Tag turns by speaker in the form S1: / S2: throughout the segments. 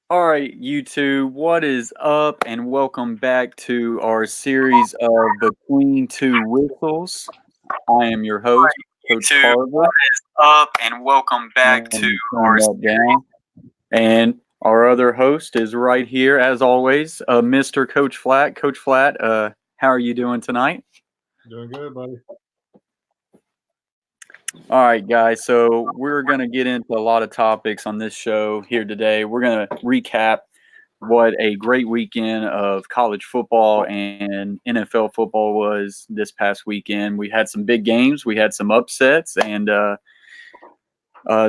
S1: All right, YouTube, what is up? And welcome back to our series of Between Two Whistles. I am your host, Coach Carver. What is up? And welcome back to our down. And our other host is right here, as always, Mr. Coach Flatt. Coach Flatt, how are you doing tonight?
S2: Doing good, buddy.
S1: All right, guys. So we're going to get into a lot of topics on this show here today. We're going to recap what a great weekend of college football and NFL football was this past weekend. We had some big games. We had some upsets and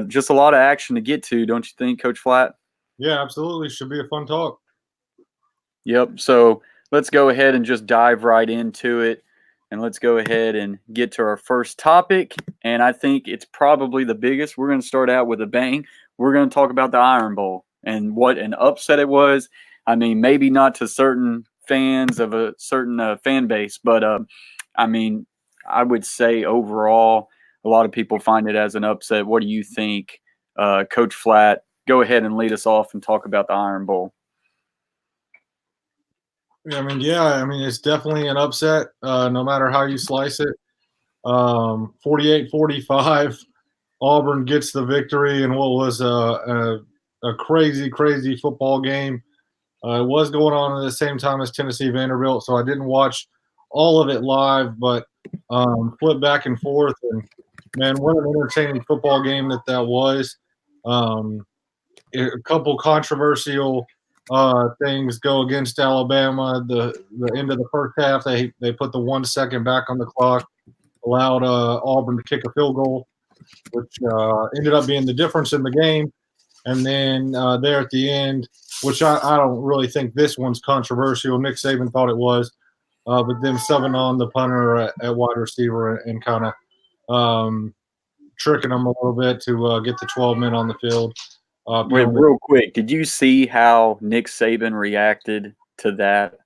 S1: just a lot of action to get to, don't you think, Coach Flatt?
S2: Yeah, absolutely. Should be a fun talk.
S1: Yep. So let's go ahead and just dive right into it. And let's go ahead and get to our first topic. And I think it's probably the biggest. We're going to start out with a bang. We're going to talk about the Iron Bowl and what an upset it was. I mean, maybe not to certain fans of a certain fan base, but I mean, I would say overall, a lot of people find it as an upset. What do you think, Coach Flatt? Go ahead and lead us off and talk about the Iron Bowl.
S2: I mean, it's definitely an upset, no matter how you slice it. 48-45, Auburn gets the victory in what was a crazy, crazy football game. It was going on at the same time as Tennessee Vanderbilt, so I didn't watch all of it live, but flipped back and forth. And, man, what an entertaining football game that was. A couple controversial things go against Alabama. The end of the first half, they put the 1 second back on the clock, allowed Auburn to kick a field goal, which ended up being the difference in the game. And then there at the end, which I don't really think this one's controversial. Nick Saban thought it was, but them subbing on the punter at wide receiver and kind of tricking them a little bit to get the 12 men on the field.
S1: Wait, real quick, did you see how Nick Saban reacted to that?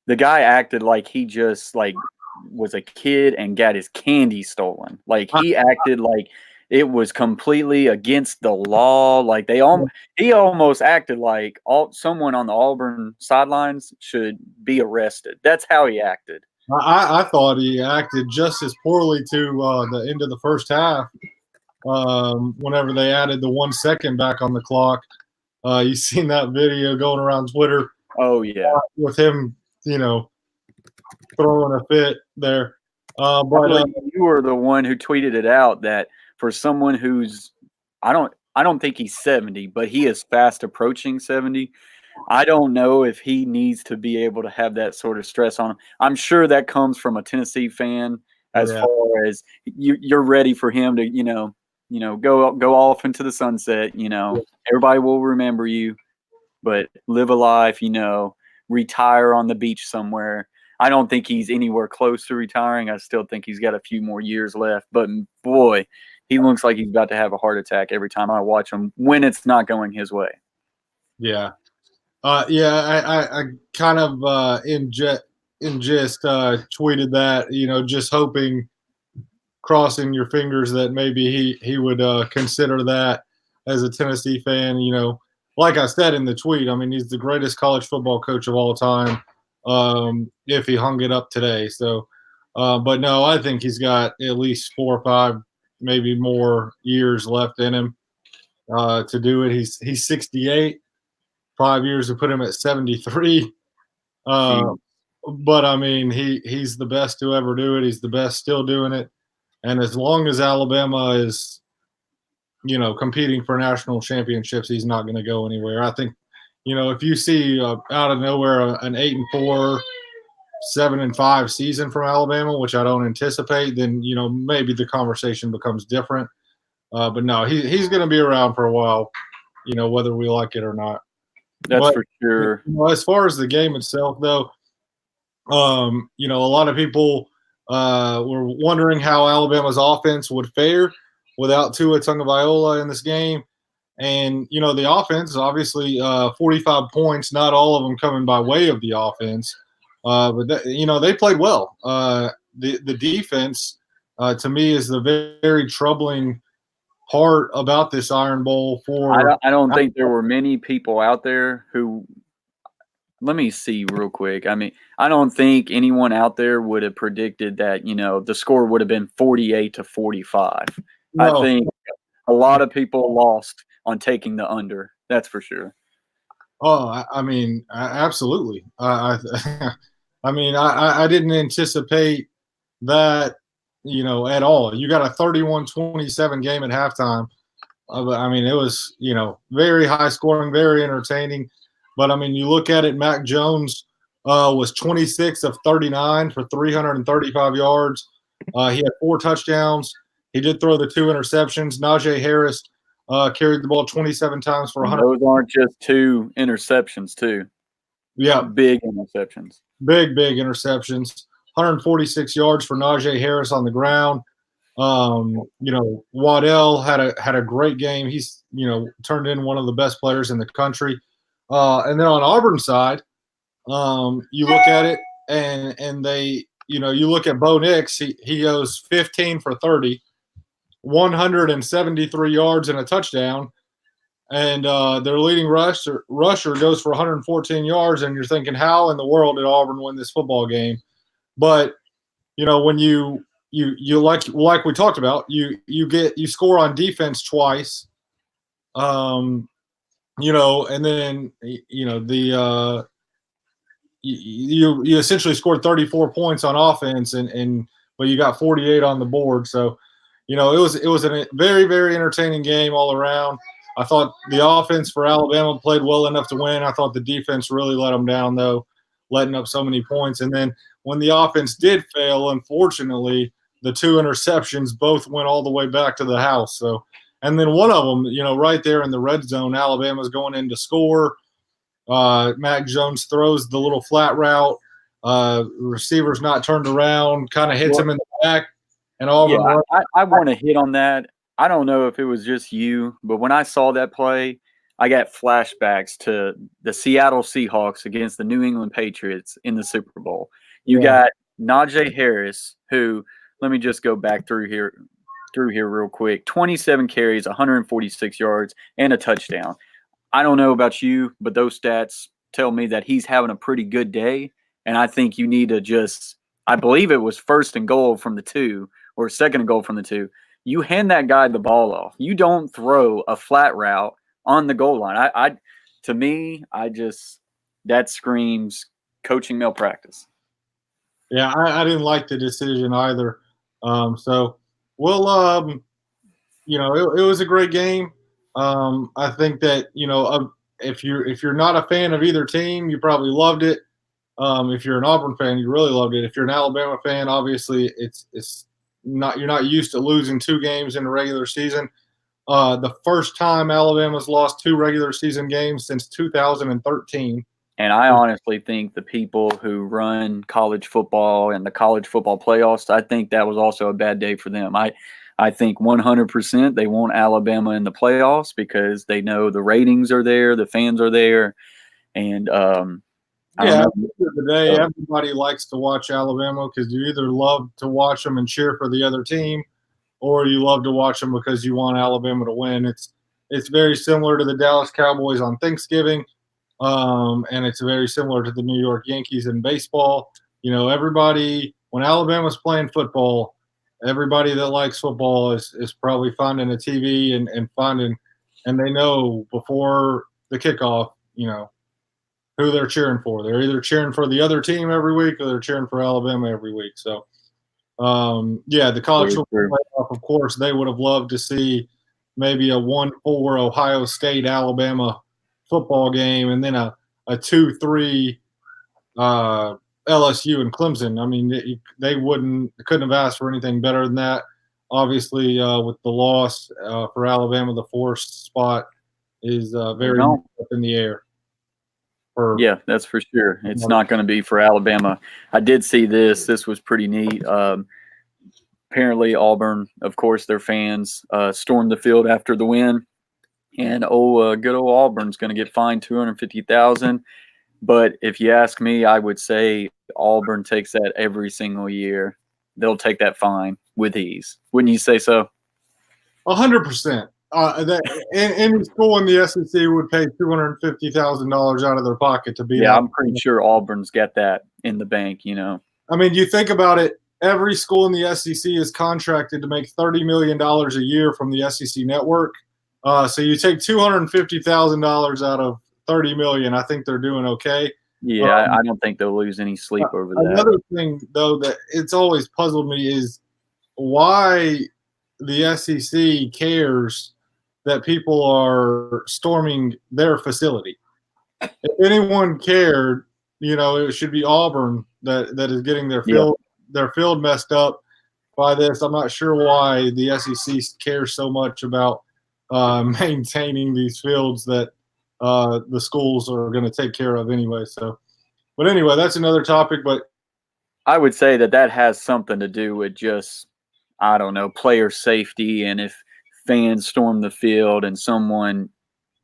S1: The guy acted like he just was a kid and got his candy stolen. Like he acted like it was completely against the law. Like he almost acted like someone on the Auburn sidelines should be arrested. That's how he acted.
S2: I thought he acted just as poorly to the end of the first half. Whenever they added the 1 second back on the clock, you seen that video going around Twitter.
S1: Oh yeah,
S2: with him, throwing a fit there.
S1: But you were the one who tweeted it out that for someone who's, I don't think he's 70, but he is fast approaching 70. I don't know if he needs to be able to have that sort of stress on him. I'm sure that comes from a Tennessee fan as far as you're ready for him to, go off into the sunset. Everybody will remember you, but live a life, retire on the beach somewhere. I don't think he's anywhere close to retiring. I still think he's got a few more years left. But, boy, he looks like he's about to have a heart attack every time I watch him when it's not going his way.
S2: Yeah. I kind of in just tweeted that, just hoping, crossing your fingers that maybe he would consider that as a Tennessee fan. Like I said in the tweet, I mean, he's the greatest college football coach of all time if he hung it up today. So, but no, I think he's got at least 4 or 5, maybe more years left in him to do it. He's 68. 5 years to put him at 73. But I mean, he's the best to ever do it. He's the best still doing it. And as long as Alabama is, competing for national championships, he's not going to go anywhere. I think, if you see out of nowhere an 8-4, 7-5 season from Alabama, which I don't anticipate, then maybe the conversation becomes different. But no, he's going to be around for a while, whether we like it or not.
S1: That's for sure.
S2: As far as the game itself, though, a lot of people were wondering how Alabama's offense would fare without Tua Tagovailoa in this game. And, the offense, obviously 45 points, not all of them coming by way of the offense. But, they played well. The defense to me is the very troubling part about this Iron Bowl
S1: I don't think there were many people out there who. Let me see real quick. I mean, I don't think anyone out there would have predicted that, the score would have been 48-45. I
S2: no.
S1: think a lot of people lost on taking the under. That's for sure.
S2: Oh, I mean, absolutely. I mean, I didn't anticipate that, at all. You got a 31-27 game at halftime. I mean, it was, very high scoring, very entertaining. But I mean, you look at it, Mac Jones was 26 of 39 for 335 yards. He had 4 touchdowns. He did throw the 2 interceptions. Najee Harris carried the ball 27 times for 100.
S1: Those aren't just 2 interceptions, too.
S2: Yeah.
S1: Big interceptions.
S2: Big interceptions. 146 yards for Najee Harris on the ground. Waddell had a great game. He's, turned in one of the best players in the country. And then on Auburn's side, you look at it and they, you look at Bo Nix, he goes 15 for 30, 173 yards and a touchdown. And their leading rusher goes for 114 yards, and you're thinking, how in the world did Auburn win this football game? But when you like we talked about, you score on defense twice, and then you essentially scored 34 points on offense, but you got 48 on the board. So it was a very, very entertaining game all around. I thought the offense for Alabama played well enough to win. I thought the defense really let them down, though, letting up so many points. And then when the offense did fail, unfortunately, the 2 interceptions both went all the way back to the house. So, and then one of them, right there in the red zone, Alabama's going in to score. Mac Jones throws the little flat route. Receiver's not turned around, kind of hits him in the back. And Auburn.
S1: Yeah, I want to hit on that. I don't know if it was just you, but when I saw that play, I got flashbacks to the Seattle Seahawks against the New England Patriots in the Super Bowl. You got Najee Harris, who, let me just go back through here real quick. 27 carries, 146 yards, and a touchdown. I don't know about you, but those stats tell me that he's having a pretty good day, and I think you need to I believe it was 1st and goal from the 2 or 2nd and goal from the 2. You hand that guy the ball off. You don't throw a flat route on the goal line. To me, that screams coaching malpractice.
S2: Yeah, I didn't like the decision either. So we'll, it was a great game. I think that if you're not a fan of either team, you probably loved it. If you're an Auburn fan, you really loved it. If you're an Alabama fan, obviously you're not used to losing 2 games in the regular season. The first time Alabama's lost 2 regular season games since 2013.
S1: And I honestly think the people who run college football and the college football playoffs, I think that was also a bad day for them. I think 100% they want Alabama in the playoffs because they know the ratings are there, the fans are there, and
S2: at the end of the day, everybody likes to watch Alabama because you either love to watch them and cheer for the other team, or you love to watch them because you want Alabama to win. It's very similar to the Dallas Cowboys on Thanksgiving, and it's very similar to the New York Yankees in baseball. Everybody, when Alabama's playing football, everybody that likes football is probably finding a TV and they know before the kickoff, who they're cheering for. They're either cheering for the other team every week or they're cheering for Alabama every week. So, the college football playoff, of course, they would have loved to see maybe a 1-4 Ohio State Alabama football game and then a 2-3 LSU and Clemson. I mean, they couldn't have asked for anything better than that. Obviously, with the loss for Alabama, the 4th spot is very up in the air.
S1: Yeah, that's for sure. It's not going to be for Alabama. I did see this. This was pretty neat. Apparently, Auburn, of course, their fans stormed the field after the win, and good old Auburn's going to get fined $250,000. But if you ask me, I would say Auburn takes that every single year. They'll take that fine. with ease. Wouldn't you say so?
S2: 100%. Any school in the SEC would pay $250,000 out of their pocket to beat
S1: Yeah,
S2: out.
S1: I'm pretty sure Auburn's got that in the bank,
S2: I mean, you think about it, every school in the SEC is contracted to make $30 million a year from the SEC network. So you take $250,000 out of $30 million, I think they're doing okay.
S1: Yeah, I don't think they'll lose any sleep over that.
S2: Another thing, though, that it's always puzzled me is why the SEC cares that people are storming their facility. If anyone cared, it should be Auburn that is getting their field messed up by this. I'm not sure why the SEC cares so much about maintaining these fields that the schools are going to take care of anyway. So, but anyway, that's another topic. But
S1: I would say that has something to do with just, I don't know, player safety. And if fans storm the field and someone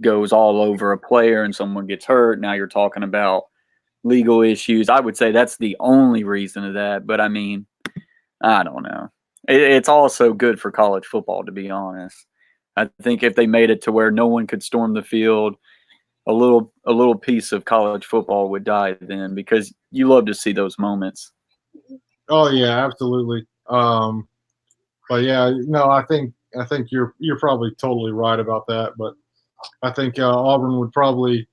S1: goes all over a player and someone gets hurt, now you're talking about legal issues. I would say that's the only reason of that. But I mean, I don't know. It's also good for college football, to be honest. I think if they made it to where no one could storm the field, a little piece of college football would die then, because you love to see those moments.
S2: Oh yeah, absolutely. But yeah, no, I think you're probably totally right about that. But I think Auburn would probably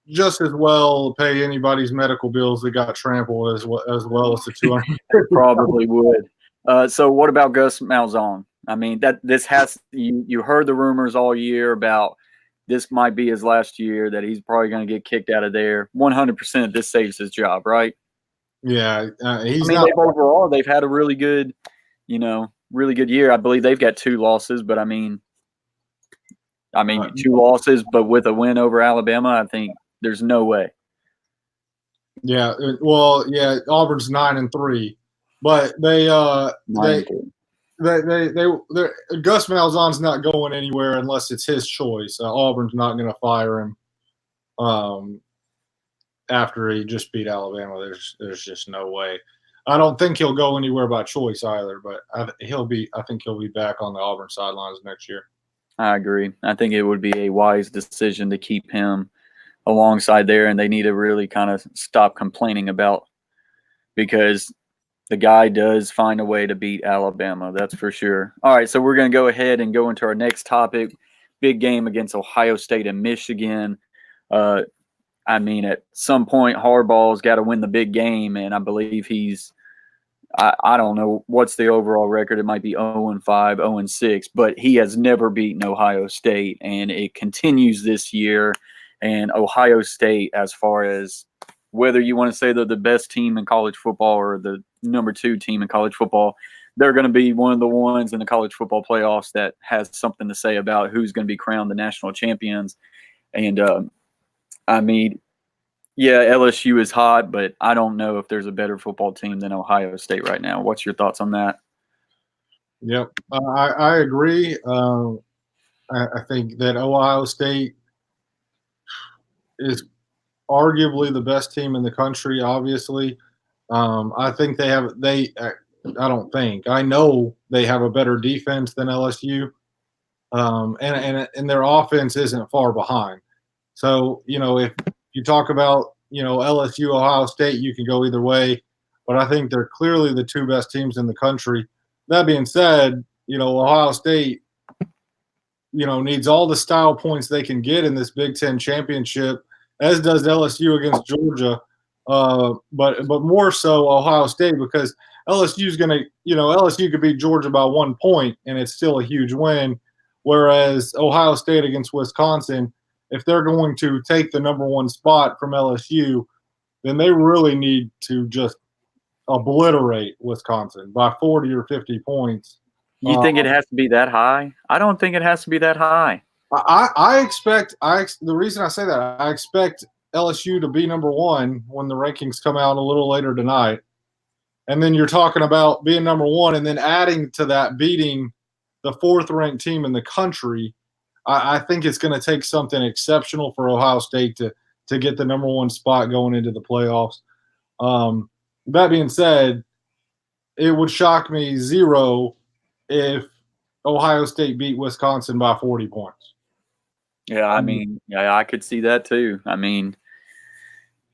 S2: just as well pay anybody's medical bills that got trampled as well as the 200.
S1: Probably would. So what about Gus Malzahn? I mean, you heard the rumors all year about this might be his last year, that he's probably going to get kicked out of there. 100% this saves his job, right?
S2: Yeah,
S1: overall they've had a really good year. I believe they've got 2 losses, but I mean 2 losses, but with a win over Alabama, I think there's no way.
S2: Yeah, well, yeah, Auburn's 9-3, but Gus Malzahn's not going anywhere unless it's his choice. Auburn's not going to fire him after he just beat Alabama. There's just no way. I don't think he'll go anywhere by choice either, but I think he'll be back on the Auburn sidelines next year.
S1: I agree. I think it would be a wise decision to keep him alongside there, and they need to really kind of stop complaining about, because the guy does find a way to beat Alabama. That's for sure. All right, so we're going to go ahead and go into our next topic. Big game against Ohio State and Michigan. At some point, Harbaugh's got to win the big game, and I believe he's I don't know what's the overall record. It might be 0-5, 0-6, but he has never beaten Ohio State, and it continues this year. And Ohio State, as far as whether you want to say they're the best team in college football or the number 2 team in college football, they're going to be one of the ones in the college football playoffs that has something to say about who's going to be crowned the national champions. And yeah, LSU is hot, but I don't know if there's a better football team than Ohio State right now. What's your thoughts on that?
S2: Yep, I agree. I think that Ohio State is arguably the best team in the country. Obviously, I think I know they have a better defense than LSU, and their offense isn't far behind. So if you talk about LSU, Ohio State, you can go either way, but I think they're clearly the 2 best teams in the country. That being said, Ohio State needs all the style points they can get in this Big Ten championship, as does LSU against Georgia, but more so Ohio State, because LSU's going to LSU could beat Georgia by 1 point and it's still a huge win, whereas Ohio State against Wisconsin, if they're going to take the number 1 spot from LSU, then they really need to just obliterate Wisconsin by 40 or 50 points.
S1: You think it has to be that high? I don't think it has to be that high.
S2: The reason I say that, I expect LSU to be number 1 when the rankings come out a little later tonight. And then you're talking about being number 1 and then adding to that beating the 4th ranked team in the country. I think it's going to take something exceptional for Ohio State to get the number 1 spot going into the playoffs. That being said, it would shock me zero if Ohio State beat Wisconsin by 40 points.
S1: Yeah, I mean, yeah, I could see that too. I mean,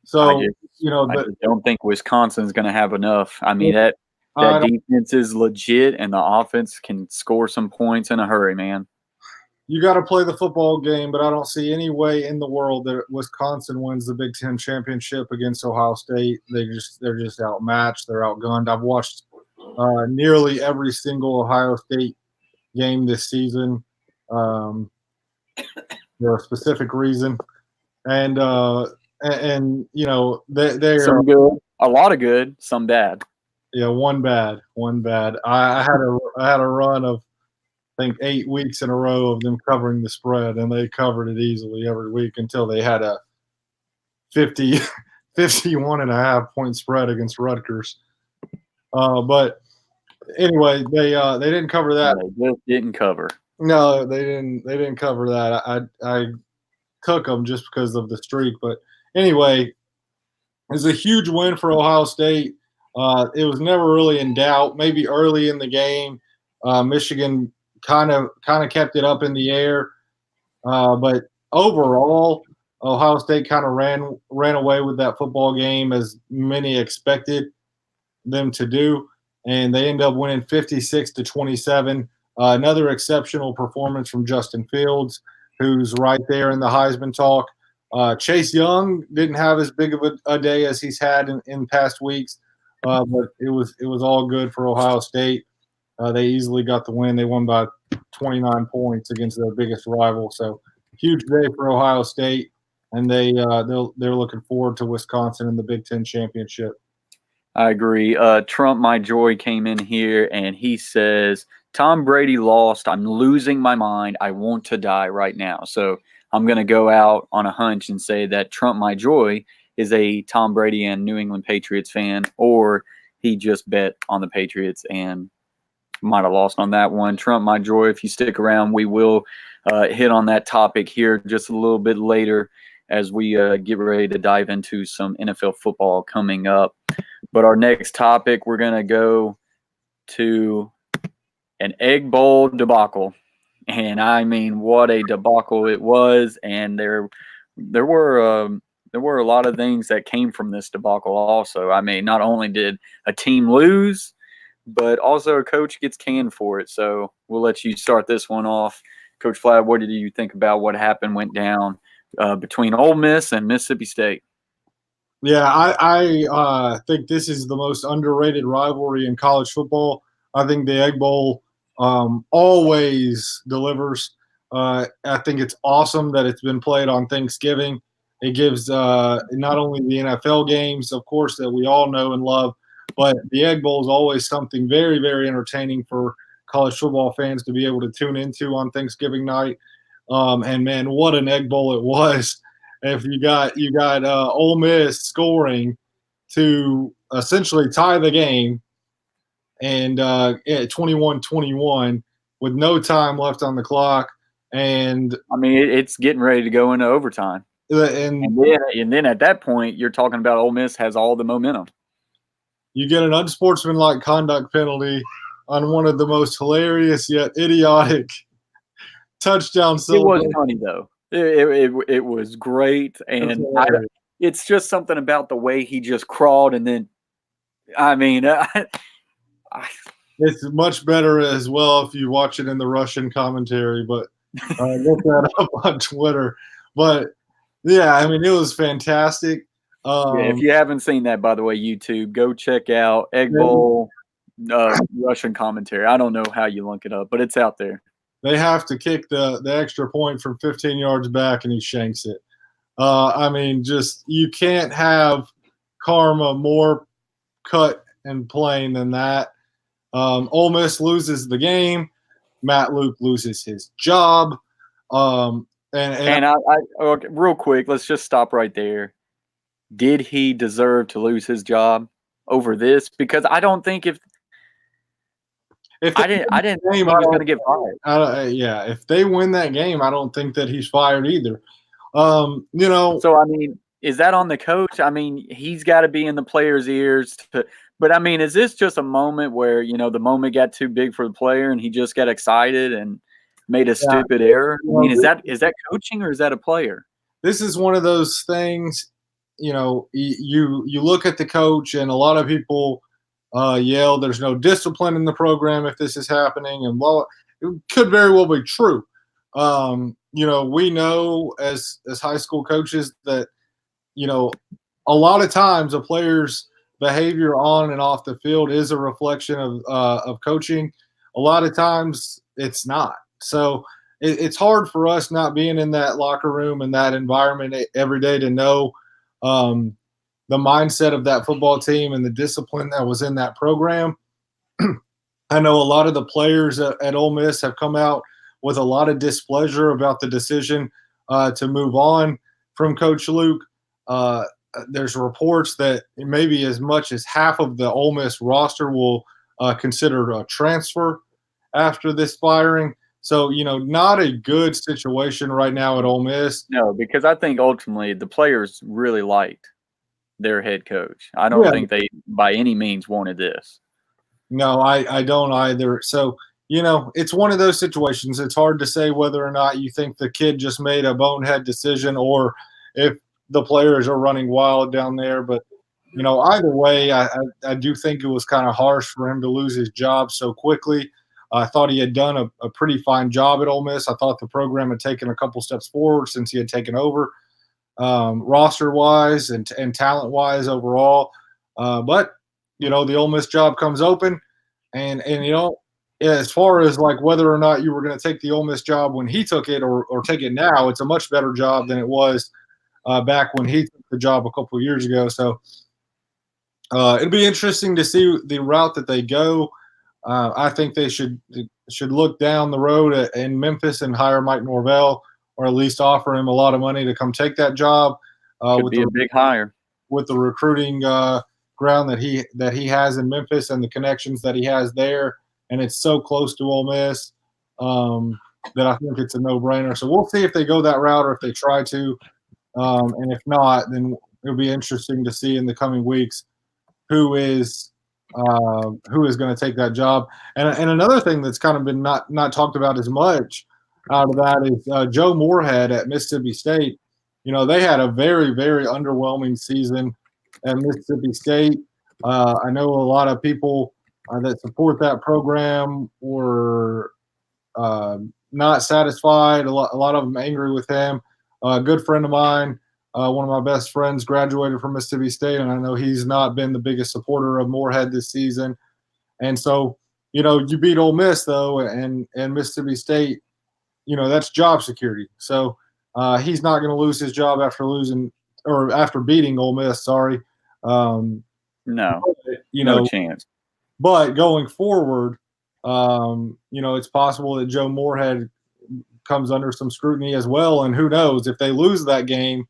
S2: So,
S1: I just don't think Wisconsin's going to have enough. I mean, that
S2: I
S1: defense is legit, and the offense can score some points in a hurry, man.
S2: you got to play the football game, but I don't see any way in the world that Wisconsin wins the Big Ten championship against Ohio State. They're just outmatched. They're outgunned. I've watched nearly every single Ohio State game this season for a specific reason, and they are
S1: Some good, a lot of good, some bad.
S2: yeah one bad. I had a run of I think 8 weeks in a row of them covering the spread, and they covered it easily every week until they had a 51.5 point spread against Rutgers. But anyway, they didn't cover that.
S1: They just didn't cover.
S2: No, they didn't. They didn't cover that. I took them just because of the streak. But anyway, it's a huge win for Ohio State. It was never really in doubt. Maybe early in the game, Michigan kind of kept it up in the air, but overall, Ohio State kind of ran away with that football game as many expected them to do, and they end up winning 56-27. Another exceptional performance from Justin Fields, who's right there in the Heisman talk. Chase Young didn't have as big of a day as he's had in past weeks, but it was all good for Ohio State. They easily got the win. They won by 29 points against their biggest rival. So huge day for Ohio State, and they're looking forward to Wisconsin in the Big Ten championship.
S1: I agree. Trump, my joy, came in here and he says, Tom Brady lost. I'm losing my mind. I want to die right now. So I'm going to go out on a hunch and say that Trump, my joy, is a Tom Brady and New England Patriots fan, or he just bet on the Patriots and might have lost on that one. Trump, my joy, if you stick around, we will hit on that topic here just a little bit later as we get ready to dive into some NFL football coming up. But our next topic, we're going to go to an Egg Bowl debacle. And I mean, what a debacle it was. And there were a lot of things that came from this debacle also. I mean, not only did a team lose, but also a coach gets canned for it. So we'll let you start this one off. Coach Flatt, what did you think about what went down between Ole Miss and Mississippi State?
S2: Yeah, I think this is the most underrated rivalry in college football. I think the Egg Bowl always delivers. I think it's awesome that it's been played on Thanksgiving. It gives not only the NFL games, of course, that we all know and love, but the Egg Bowl is always something very, very entertaining for college football fans to be able to tune into on Thanksgiving night. And man, what an Egg Bowl it was! If you got Ole Miss scoring to essentially tie the game, and 21-21 with no time left on the clock, and
S1: I mean it's getting ready to go into overtime. And then at that point, you're talking about Ole Miss has all the momentum.
S2: You get an unsportsmanlike conduct penalty on one of the most hilarious yet idiotic touchdown celebrations.
S1: It was funny though. It was great, and it's just something about the way he just crawled, and then, I mean,
S2: it's much better as well if you watch it in the Russian commentary. But look that up on Twitter. But yeah, I mean, it was fantastic.
S1: If you haven't seen that, by the way, YouTube, go check out Egg Bowl Russian commentary. I don't know how you link it up, but it's out there.
S2: They have to kick the extra point from 15 yards back, and he shanks it. I mean, just you can't have karma more cut and plain than that. Ole Miss loses the game. Matt Luke loses his job. And
S1: I okay, real quick, let's just stop right there. Did he deserve to lose his job over this? Because I don't think if I didn't think he was going to get fired.
S2: Yeah, if they win that game, I don't think that he's fired either.
S1: So I mean, is that on the coach? I mean, he's got to be in the players' ears But I mean, is this just a moment where, the moment got too big for the player and he just got excited and made a
S2: Yeah,
S1: stupid error? I mean, is
S2: this,
S1: that coaching or is that a player?
S2: this is one of those things. You look at the coach, and a lot of people yell, "There's no discipline in the program if this is happening," and well, it could very well be true. We know as high school coaches that a lot of times a player's behavior on and off the field is a reflection of coaching. A lot of times it's not. So it's hard for us not being in that locker room and that environment every day to know um, the mindset of that football team and the discipline that was in that program. I know a lot of the players at Ole Miss have come out with a lot of displeasure about the decision to move on from Coach Luke. There's reports that maybe as much as half of the Ole Miss roster will consider a transfer after this firing. So, not a good situation right now at Ole Miss.
S1: No, because I think ultimately the players really liked their head coach. I don't
S2: Yeah,
S1: think they by any means wanted this.
S2: no, I don't either. So, it's one of those situations. It's hard to say whether or not you think the kid just made a bonehead decision or if the players are running wild down there. But, either way, I do think it was kind of harsh for him to lose his job so quickly. I thought he had done a pretty fine job at Ole Miss. I thought the program had taken a couple steps forward since he had taken over, roster-wise and talent-wise overall. But the Ole Miss job comes open, and as far as like whether or not you were going to take the Ole Miss job when he took it or take it now, it's a much better job than it was back when he took the job a couple of years ago. So it'll be interesting to see the route that they go. I think they should look down the road in Memphis and hire Mike Norvell, or at least offer him a lot of money to come take that job.
S1: Could be a big hire
S2: with the recruiting ground that he has in Memphis and the connections that he has there, and it's so close to Ole Miss that I think it's a no-brainer. So we'll see if they go that route or if they try to, and if not, then it'll be interesting to see in the coming weeks who is going to take that job. And another thing that's kind of been not talked about as much out of that is Joe Moorhead at Mississippi State. They had a very, very underwhelming season at Mississippi State. I know a lot of people that support that program were not satisfied. A lot of them angry with him. A good friend of mine, one of my best friends, graduated from Mississippi State, and I know he's not been the biggest supporter of Moorhead this season. And so, you beat Ole Miss though, and Mississippi State, that's job security. So he's not going to lose his job after beating Ole Miss. Sorry.
S1: no, no chance.
S2: But going forward, it's possible that Joe Moorhead comes under some scrutiny as well. And who knows, if they lose that game,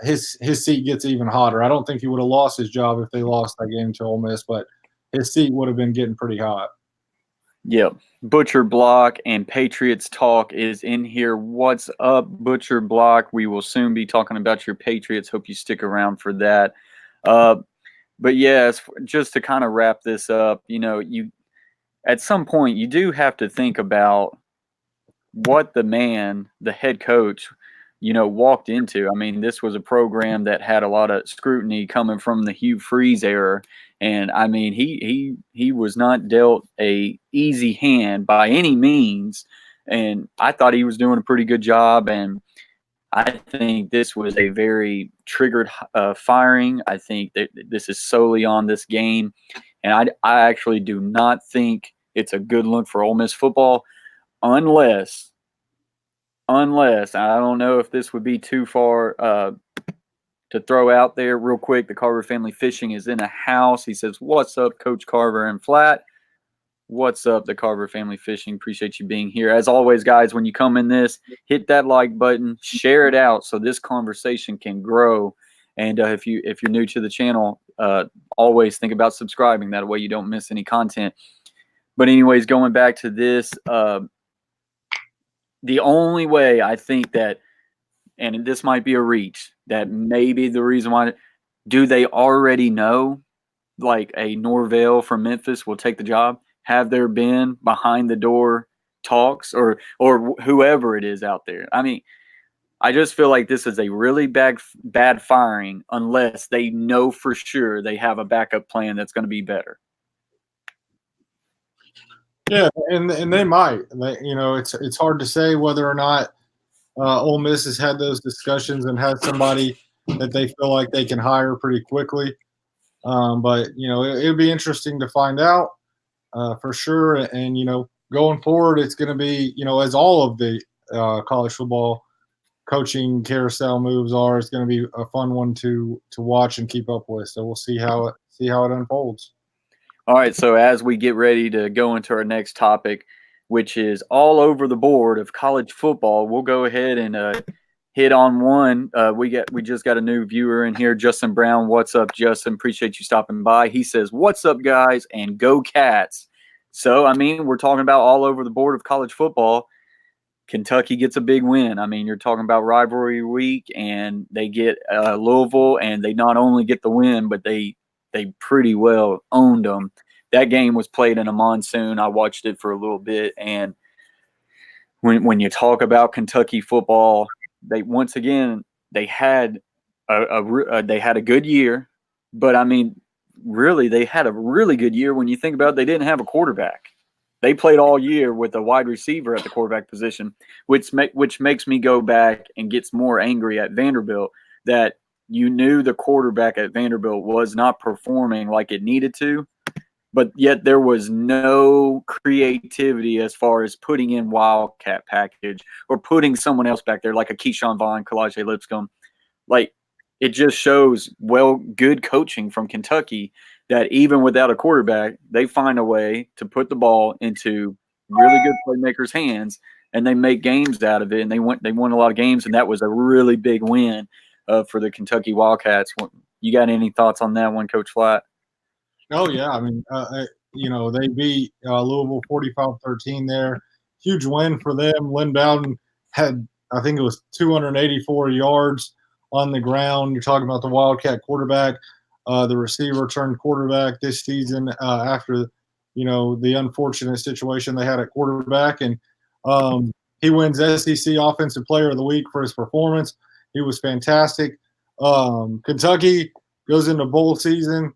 S2: his seat gets even hotter. I don't think he would have lost his job if they lost that game to Ole Miss, but his seat would have been getting pretty hot.
S1: Yep. Butcher Block and Patriots Talk is in here. What's up, Butcher Block? We will soon be talking about your Patriots. Hope you stick around for that. But yes, just to kind of wrap this up, you at some point you do have to think about what the head coach, walked into. I mean, this was a program that had a lot of scrutiny coming from the Hugh Freeze era. And I mean, he was not dealt a easy hand by any means. And I thought he was doing a pretty good job. And I think this was a very triggered firing. I think that this is solely on this game. And I actually do not think it's a good look for Ole Miss football unless I don't know if this would be too far to throw out there real quick. The Carver family fishing is in a house. He says, "What's up, Coach Carver and Flatt?" What's up, the Carver family fishing? Appreciate you being here. As always, guys, when you come in this, hit that like button, share it out so this conversation can grow. And if you're new to the channel, always think about subscribing. That way you don't miss any content. But anyways, going back to this, the only way I think that, and this might be a reach, that maybe the reason why, do they already know like a Norvell from Memphis will take the job? Have there been behind the door talks or whoever it is out there? I mean, I just feel like this is a really bad firing unless they know for sure they have a backup plan that's going to be better.
S2: Yeah, and they might. It's hard to say whether or not Ole Miss has had those discussions and has somebody that they feel like they can hire pretty quickly. But it would be interesting to find out for sure. And going forward, it's going to be as all of the college football coaching carousel moves are, it's going to be a fun one to watch and keep up with. So we'll see how it unfolds.
S1: All right, so as we get ready to go into our next topic, which is all over the board of college football, we'll go ahead and hit on one. We just got a new viewer in here, Justin Brown. What's up, Justin? Appreciate you stopping by. He says, "What's up, guys?" and "Go Cats." So, I mean, we're talking about all over the board of college football. Kentucky gets a big win. I mean, you're talking about rivalry week, and they get Louisville, and they not only get the win, but they pretty well owned them. That game was played in a monsoon. I watched it for a little bit, and when you talk about Kentucky football, they once again they had a good year, but I mean, really they had a really good year when you think about it. They didn't have a quarterback. They played all year with a wide receiver at the quarterback position, which makes me go back and gets more angry at Vanderbilt that you knew the quarterback at Vanderbilt was not performing like it needed to, but yet there was no creativity as far as putting in Wildcat package or putting someone else back there like a Keyshawn Vaughn, Kalaje Lipscomb. Like, it just shows good coaching from Kentucky that even without a quarterback, they find a way to put the ball into really good playmakers' hands, and they make games out of it. And they won a lot of games, and that was a really big win for the Kentucky Wildcats. You got any thoughts on that one, Coach Flatt?
S2: Oh yeah, I mean, they beat Louisville 45-13 there. Huge win for them. Lynn Bowden had, I think it was 284 yards on the ground. You're talking about the Wildcat quarterback, the receiver turned quarterback this season after, the unfortunate situation they had at quarterback. And he wins SEC Offensive Player of the Week for his performance. He was fantastic. Kentucky goes into bowl season.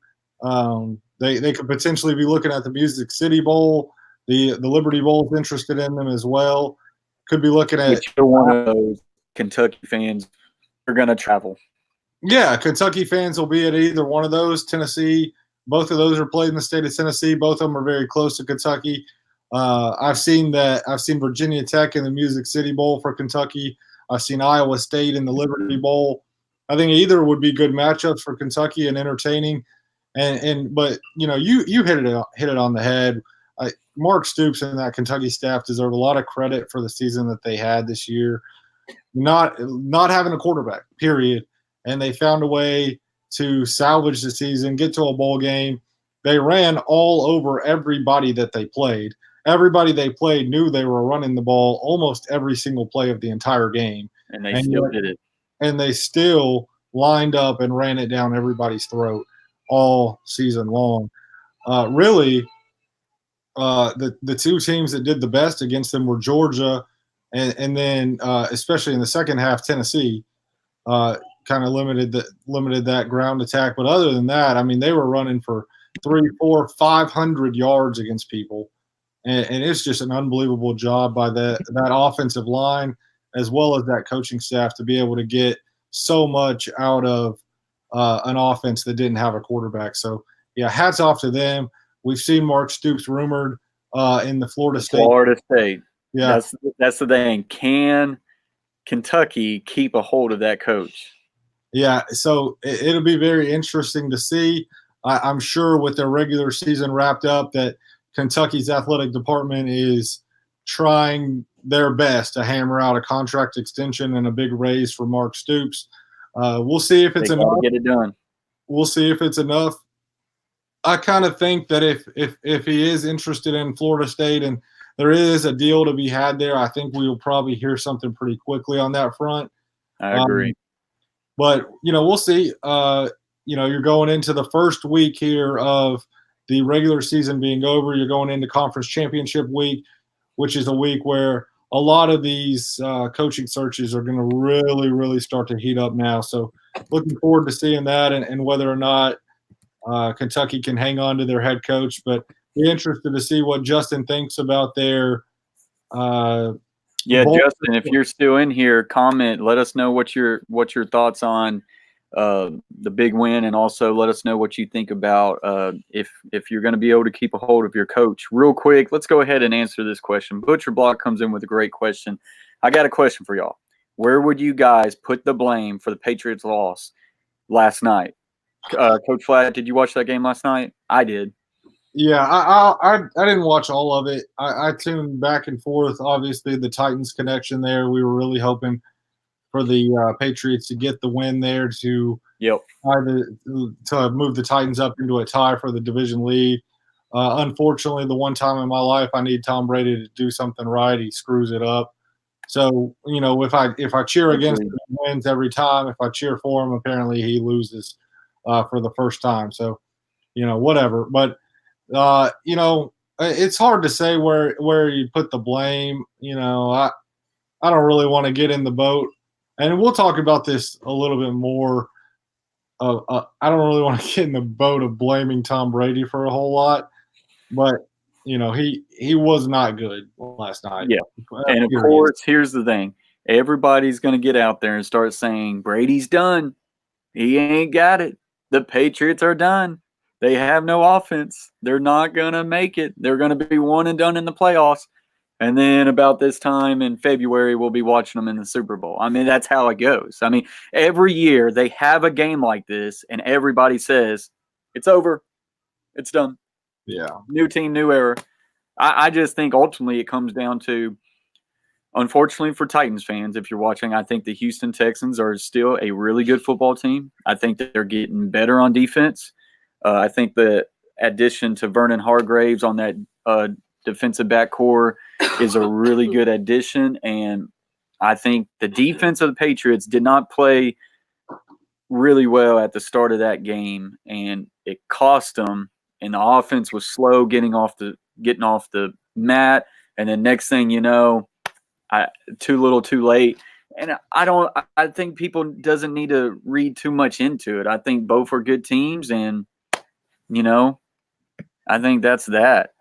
S2: They could potentially be looking at the Music City Bowl. The Liberty Bowl is interested in them as well. Could be looking at.
S1: If you're one of those Kentucky fans, are going to travel.
S2: Yeah, Kentucky fans will be at either one of those. Tennessee, both of those are played in the state of Tennessee. Both of them are very close to Kentucky. I've seen Virginia Tech in the Music City Bowl for Kentucky. I've seen Iowa State in the Liberty Bowl. I think either would be good matchups for Kentucky and entertaining. But you hit it on the head. Mark Stoops and that Kentucky staff deserve a lot of credit for the season that they had this year. Not having a quarterback, period, and they found a way to salvage the season, get to a bowl game. They ran all over everybody that they played. Everybody they played knew they were running the ball almost every single play of the entire game,
S1: and they still did it.
S2: And they still lined up and ran it down everybody's throat all season long. Really, the two teams that did the best against them were Georgia, and then especially in the second half, Tennessee kind of limited that ground attack. But other than that, I mean, they were running for 300, 400, 500 yards against people, and it's just an unbelievable job by that offensive line as well as that coaching staff to be able to get so much out of an offense that didn't have a quarterback. So, yeah, hats off to them. We've seen Mark Stoops rumored in the Florida State.
S1: Yeah, that's the thing. Can Kentucky keep a hold of that coach?
S2: Yeah, so it'll be very interesting to see. I'm sure with their regular season wrapped up that Kentucky's athletic department is trying their best to hammer out a contract extension and a big raise for Mark Stoops. We'll see if it's enough.
S1: Get it done.
S2: We'll see if it's enough. I kind of think that if he is interested in Florida State and there is a deal to be had there, I think we will probably hear something pretty quickly on that front.
S1: I agree.
S2: But, we'll see. you're going into the first week here of the regular season being over. You're going into conference championship week, which is a week where a lot of these coaching searches are going to really, really start to heat up now. So looking forward to seeing that and whether or not Kentucky can hang on to their head coach. But be interested to see what Justin thinks about their
S1: yeah,
S2: bowl.
S1: Justin, if you're still in here, comment. Let us know what your thoughts on the big win, and also let us know what you think about if you're going to be able to keep a hold of your coach. Real quick, let's go ahead and answer this question. Butcher Block comes in with a great question. I got a question for y'all. Where would you guys put the blame for the Patriots' loss last night? Coach Flatt, did you watch that game last night? I did.
S2: Yeah, I didn't watch all of it. I tuned back and forth. Obviously, the Titans connection there. We were really hoping for the Patriots to get the win there to to move the Titans up into a tie for the division lead. Unfortunately, the one time in my life I need Tom Brady to do something right, he screws it up. So if I cheer against him, he wins every time. If I cheer for him, apparently he loses for the first time. So whatever. But it's hard to say where you put the blame. I don't really want to get in the boat, and we'll talk about this a little bit more. I don't really want to get in the boat of blaming Tom Brady for a whole lot, but he was not good last night.
S1: Yeah, and of course, here's the thing: everybody's going to get out there and start saying Brady's done. He ain't got it. The Patriots are done. They have no offense. They're not going to make it. They're going to be one and done in the playoffs. And then about this time in February, we'll be watching them in the Super Bowl. I mean, that's how it goes. I mean, every year they have a game like this, and everybody says, it's over. It's done.
S2: Yeah.
S1: New team, new era. I just think ultimately it comes down to, unfortunately for Titans fans, if you're watching, I think the Houston Texans are still a really good football team. I think that they're getting better on defense. I think the addition to Vernon Hargraves on that defensive back core is a really good addition. And I think the defense of the Patriots did not play really well at the start of that game, and it cost them. And the offense was slow getting off the mat. And then next thing you know, too little, too late. And I think people doesn't need to read too much into it. I think both are good teams, and I think that's that.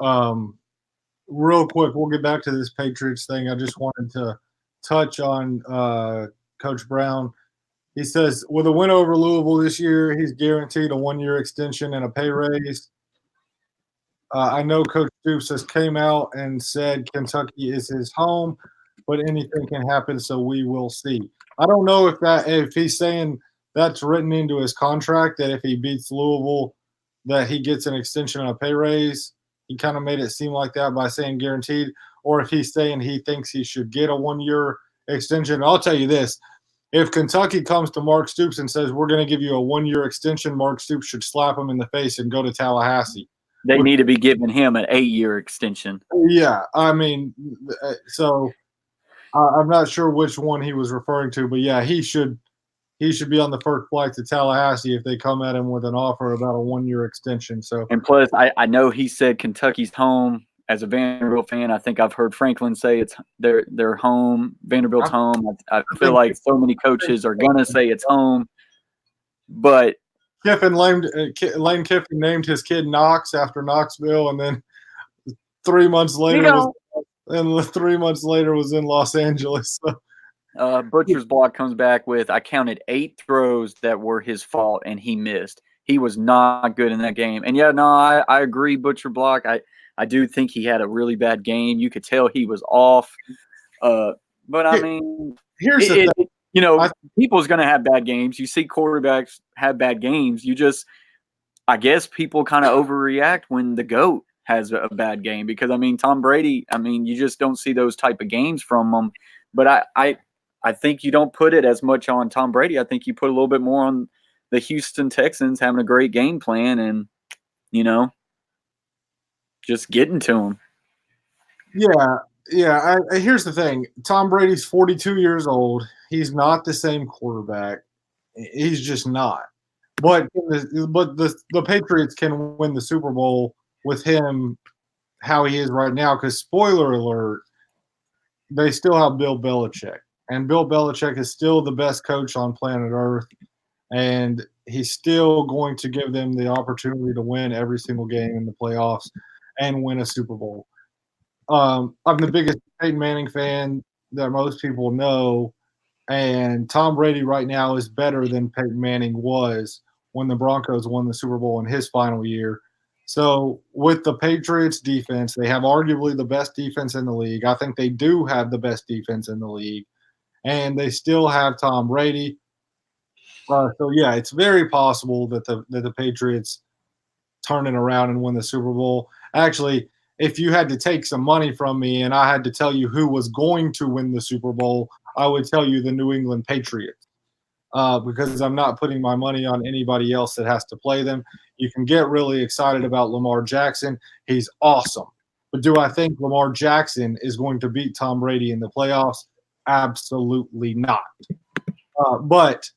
S2: Real quick, we'll get back to this Patriots thing. I just wanted to touch on Coach Brown. He says, with a win over Louisville this year, he's guaranteed a 1-year extension and a pay raise. I know Coach Stoops has came out and said Kentucky is his home, but anything can happen, so we will see. I don't know if he's saying that's written into his contract, that if he beats Louisville, that he gets an extension and a pay raise. He kind of made it seem like that by saying guaranteed, or if he's saying he thinks he should get a 1-year extension. I'll tell you this. If Kentucky comes to Mark Stoops and says, we're going to give you a 1-year extension, Mark Stoops should slap him in the face and go to Tallahassee.
S1: They need to be giving him an 8-year extension.
S2: Yeah, I mean, so I'm not sure which one he was referring to, but yeah, he should be on the first flight to Tallahassee if they come at him with an offer about a 1-year extension. So,
S1: and plus, I know he said Kentucky's home. As a Vanderbilt fan, I think I've heard Franklin say it's their home. Vanderbilt's home. I feel like so many coaches are gonna say it's home, but
S2: Lane Kiffin named his kid Knox after Knoxville, and then 3 months later was in Los Angeles. So.
S1: Butcher's Block comes back with, I counted 8 throws that were his fault, and he missed. He was not good in that game. And yeah, no, I agree, Butcher Block. I do think he had a really bad game. You could tell he was off. But I mean,
S2: here's the thing.
S1: People's going to have bad games. You see quarterbacks have bad games. I guess people kind of overreact when the GOAT has a bad game, because, I mean, Tom Brady, I mean, you just don't see those type of games from him. But I think you don't put it as much on Tom Brady. I think you put a little bit more on the Houston Texans having a great game plan and, just getting to him.
S2: Yeah. Here's the thing. Tom Brady's 42 years old. He's not the same quarterback. He's just not. But the Patriots can win the Super Bowl with him how he is right now. Because spoiler alert, they still have Bill Belichick, and Bill Belichick is still the best coach on planet Earth, and he's still going to give them the opportunity to win every single game in the playoffs and win a Super Bowl. I'm the biggest Peyton Manning fan that most people know, and Tom Brady right now is better than Peyton Manning was when the Broncos won the Super Bowl in his final year. So with the Patriots defense, they have arguably the best defense in the league. I think they do have the best defense in the league, and they still have Tom Brady. So yeah, it's very possible that the Patriots turn it around and win the Super Bowl. Actually, if you had to take some money from me and I had to tell you who was going to win the Super Bowl, I would tell you the New England Patriots because I'm not putting my money on anybody else that has to play them. You can get really excited about Lamar Jackson. He's awesome. But do I think Lamar Jackson is going to beat Tom Brady in the playoffs? Absolutely not. But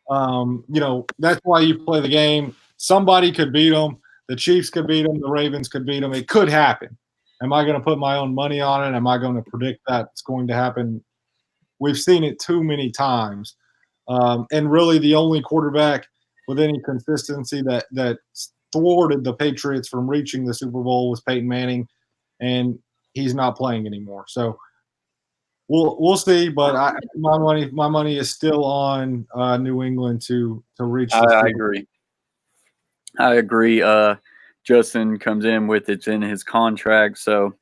S2: that's why you play the game. Somebody could beat them. The Chiefs could beat them. The Ravens could beat them. It could happen. Am I going to put my own money on it? Am I going to predict that it's going to happen? We've seen it too many times. And really the only quarterback with any consistency that thwarted the Patriots from reaching the Super Bowl was Peyton Manning, and he's not playing anymore. So we'll see, but my money is still on New England to reach the Super Bowl.
S1: I agree. Justin comes in with it's in his contract, so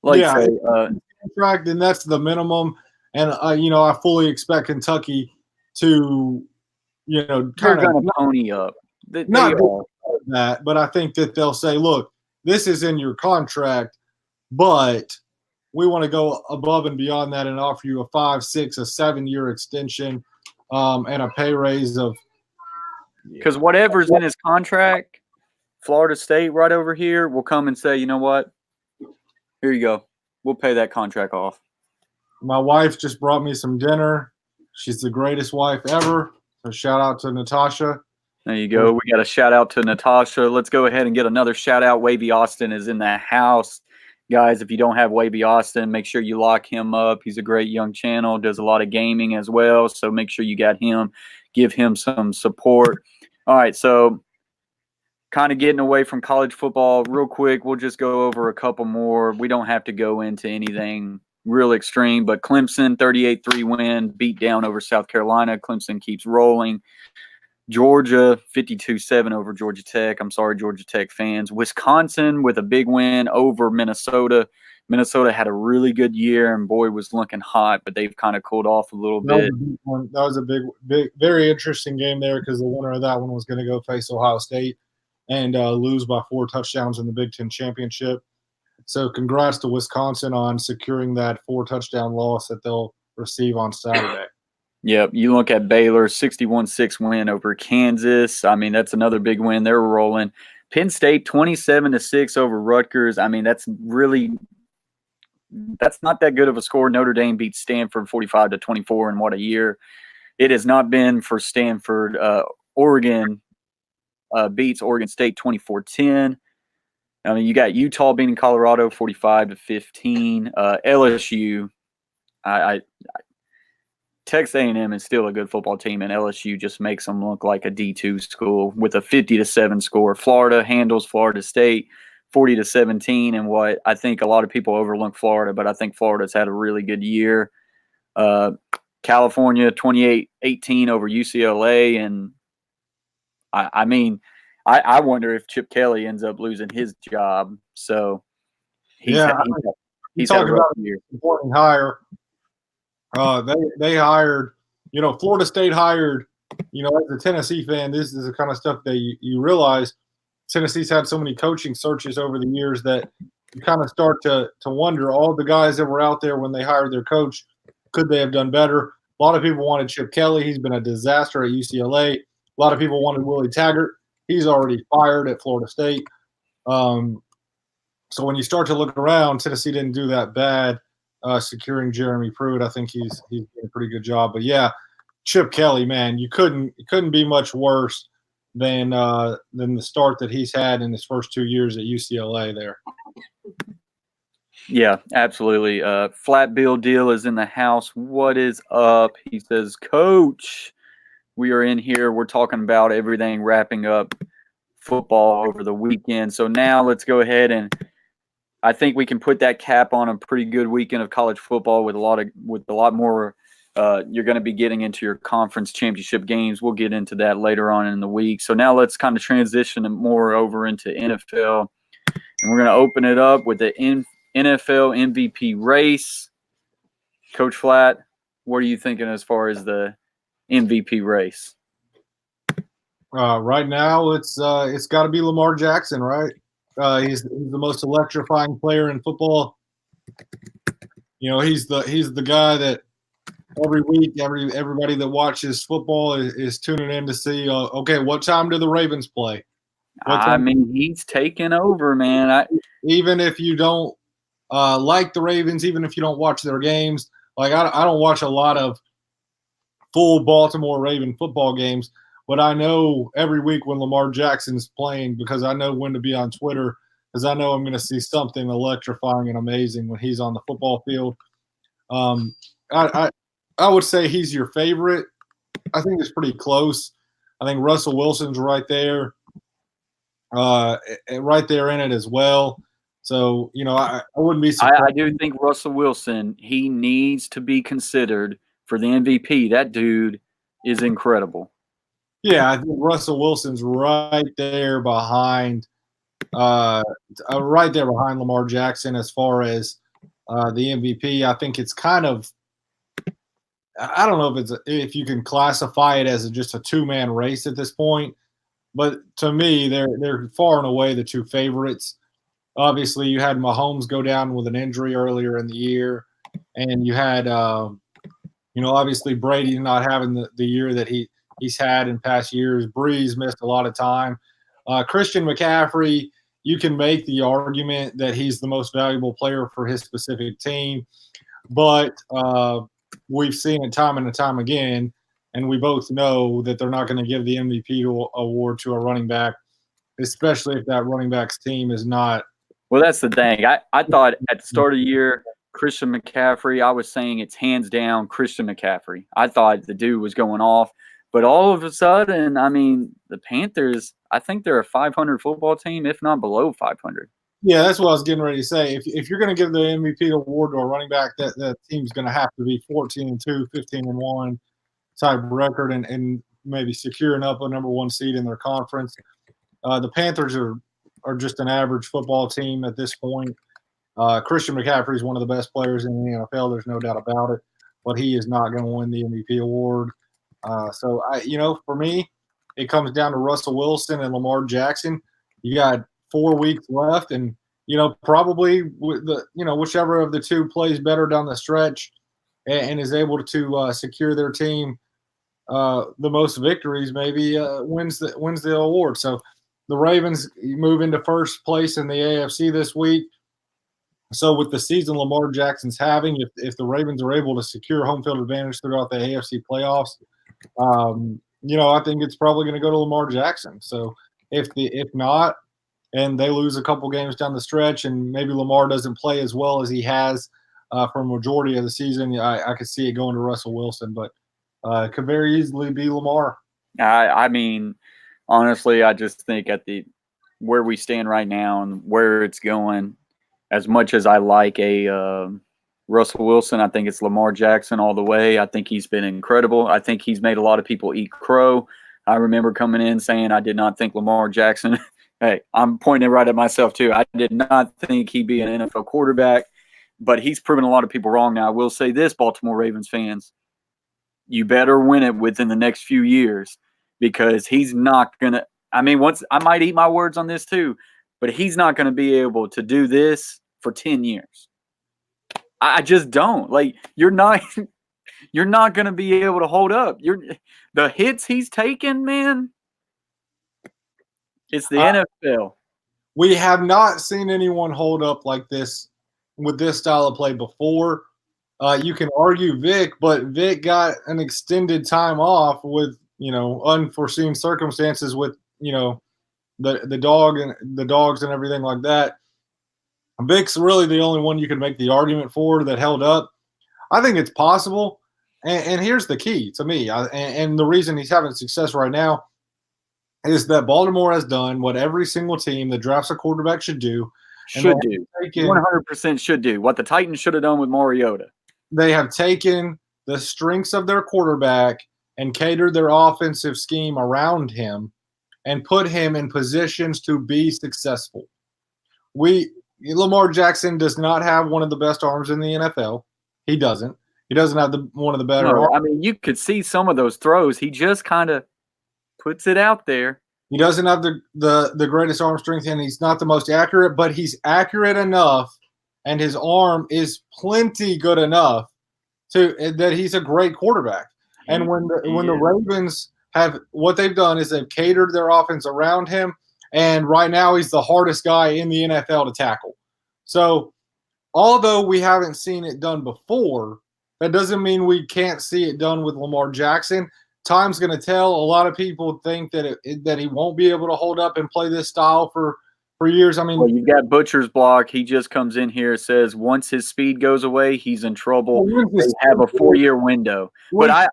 S2: contract, and that's the minimum. And I fully expect Kentucky to,
S1: kind of pony up.
S2: Not that, but I think that they'll say, "Look, this is in your contract, but we want to go above and beyond that and offer you a 5, 6, a 7-year extension, and a pay raise of."
S1: Because whatever's in his contract, Florida State right over here will come and say, you know what? Here you go. We'll pay that contract off.
S2: My wife just brought me some dinner. She's the greatest wife ever. So shout out to Natasha.
S1: There you go. We got a shout out to Natasha. Let's go ahead and get another shout out. Wavy Austin is in the house. Guys, if you don't have Wavy Austin, make sure you lock him up. He's a great young channel, does a lot of gaming as well. So make sure you got him. Give him some support. All right, so kind of getting away from college football real quick. We'll just go over a couple more. We don't have to go into anything real extreme, but Clemson, 38-3 win, beat down over South Carolina. Clemson keeps rolling. Georgia, 52-7 over Georgia Tech. I'm sorry, Georgia Tech fans. Wisconsin with a big win over Minnesota. Minnesota had a really good year, and boy, was looking hot, but they've kind of cooled off a little bit.
S2: That was a big, very interesting game there because the winner of that one was going to go face Ohio State and lose by 4 touchdowns in the Big Ten championship. So congrats to Wisconsin on securing that 4-touchdown loss that they'll receive on Saturday.
S1: Yep, you look at Baylor, 61-6 win over Kansas. I mean, that's another big win. They're rolling. Penn State, 27-6 over Rutgers. I mean, that's not that good of a score. Notre Dame beat Stanford 45-24, and what a year it has not been for Stanford. Oregon beats Oregon State 24-10. I mean, you got Utah beating Colorado 45-15. LSU, Texas A&M is still a good football team, and LSU just makes them look like a D2 school with a 50-7 score. Florida handles Florida State 40-17, and what I think a lot of people overlook Florida, but I think Florida's had a really good year. California 28-18 over UCLA, and I mean, I wonder if Chip Kelly ends up losing his job. So he's had a rough year.
S2: Important hire. They hired, Florida State hired, as a Tennessee fan, this is the kind of stuff that you realize Tennessee's had so many coaching searches over the years that you kind of start to wonder all the guys that were out there when they hired their coach, could they have done better? A lot of people wanted Chip Kelly. He's been a disaster at UCLA. A lot of people wanted Willie Taggart. He's already fired at Florida State. So when you start to look around, Tennessee didn't do that bad securing Jeremy Pruitt. I think he's doing a pretty good job. But, yeah, Chip Kelly, man, it couldn't be much worse than the start that he's had in his first 2 years at UCLA there.
S1: Yeah, absolutely. Flat Bill Deal is in the house. What is up? He says, Coach, we are in here. We're talking about everything wrapping up football over the weekend. So now let's go ahead and I think we can put that cap on a pretty good weekend of college football with a lot more. You're going to be getting into your conference championship games. We'll get into that later on in the week. So now let's kind of transition more over into NFL, and we're going to open it up with the NFL MVP race. Coach Flatt, what are you thinking as far as the MVP race?
S2: Right now, it's got to be Lamar Jackson, right? He's the most electrifying player in football. You know, he's the guy that every week, everybody that watches football is tuning in to see. Okay, what time do the Ravens play?
S1: I mean, he's taking over, man.
S2: Even if you don't like the Ravens, even if you don't watch their games, like I don't watch a lot of full Baltimore Raven football games, but I know every week when Lamar Jackson's playing because I know when to be on Twitter because I know I'm going to see something electrifying and amazing when he's on the football field. I would say he's your favorite. I think it's pretty close. I think Russell Wilson's right there in it as well. So, you know, I wouldn't be surprised.
S1: I do think Russell Wilson, he needs to be considered for the MVP. That dude is incredible.
S2: Yeah, I think Russell Wilson's right there behind Lamar Jackson as far as the MVP. I think it's kind of I don't know if you can classify it as just a two-man race at this point, but to me, they're far and away the two favorites. Obviously, you had Mahomes go down with an injury earlier in the year, and you had obviously Brady not having the year that he's had in past years. Breeze missed a lot of time. Christian McCaffrey, you can make the argument that he's the most valuable player for his specific team, but we've seen it time and time again, and we both know that they're not going to give the MVP award to a running back, especially if that running back's team is not.
S1: Well, that's the thing. I thought at the start of the year, Christian McCaffrey, I was saying it's hands down Christian McCaffrey. I thought the dude was going off. But all of a sudden, I mean, the Panthers, I think they're a 500 football team, if not below 500.
S2: Yeah, that's what I was getting ready to say. If you're going to give the MVP award to a running back, that team's going to have to be 14-2, 15-1 type record and maybe securing up a number one seed in their conference. The Panthers are just an average football team at this point. Christian McCaffrey is one of the best players in the NFL. There's no doubt about it, but he is not going to win the MVP award. So for me, it comes down to Russell Wilson and Lamar Jackson. You got 4 weeks left, and probably whichever of the two plays better down the stretch and is able to secure their team the most victories, maybe wins the award. So the Ravens move into first place in the AFC this week. So with the season Lamar Jackson's having, if the Ravens are able to secure home field advantage throughout the AFC playoffs, I think it's probably going to go to Lamar Jackson. So if not, and they lose a couple games down the stretch, and maybe Lamar doesn't play as well as he has for a majority of the season, I could see it going to Russell Wilson, but it could very easily be Lamar.
S1: I mean, honestly, I just think at where we stand right now and where it's going, as much as I like a Russell Wilson, I think it's Lamar Jackson all the way. I think he's been incredible. I think he's made a lot of people eat crow. I remember coming in saying I did not think Lamar Jackson – hey, I'm pointing right at myself too. I did not think he'd be an NFL quarterback, but he's proven a lot of people wrong. Now, I will say this, Baltimore Ravens fans, you better win it within the next few years because he's not going to – I mean, I might eat my words on this too, but he's not going to be able to do this for 10 years. I just don't. Like, you're not going to be able to hold up. The hits he's taken, man, it's the NFL.
S2: We have not seen anyone hold up like this with this style of play before. You can argue Vic, but Vic got an extended time off with unforeseen circumstances with the dogs and everything like that. Vic's really the only one you can make the argument for that held up. I think it's possible, and here's the key to me, and the reason he's having success right now is that Baltimore has done what every single team that drafts a quarterback should do.
S1: Should do. 100% should do. What the Titans should have done with Mariota.
S2: They have taken the strengths of their quarterback and catered their offensive scheme around him and put him in positions to be successful. Lamar Jackson does not have one of the best arms in the NFL. He doesn't. He doesn't have one of the better arms.
S1: I mean, you could see some of those throws. He just kind of puts it out there.
S2: He doesn't have the greatest arm strength, and he's not the most accurate, but he's accurate enough, and his arm is plenty good enough that he's a great quarterback. And when the Ravens have what they've done is they've catered their offense around him, and right now he's the hardest guy in the NFL to tackle. So although we haven't seen it done before, that doesn't mean we can't see it done with Lamar Jackson. Time's going to tell. A lot of people think that he won't be able to hold up and play this style for years. I mean,
S1: well, you've got Butcher's block. He just comes in here, says once his speed goes away, he's in trouble. They have a 4-year window. But I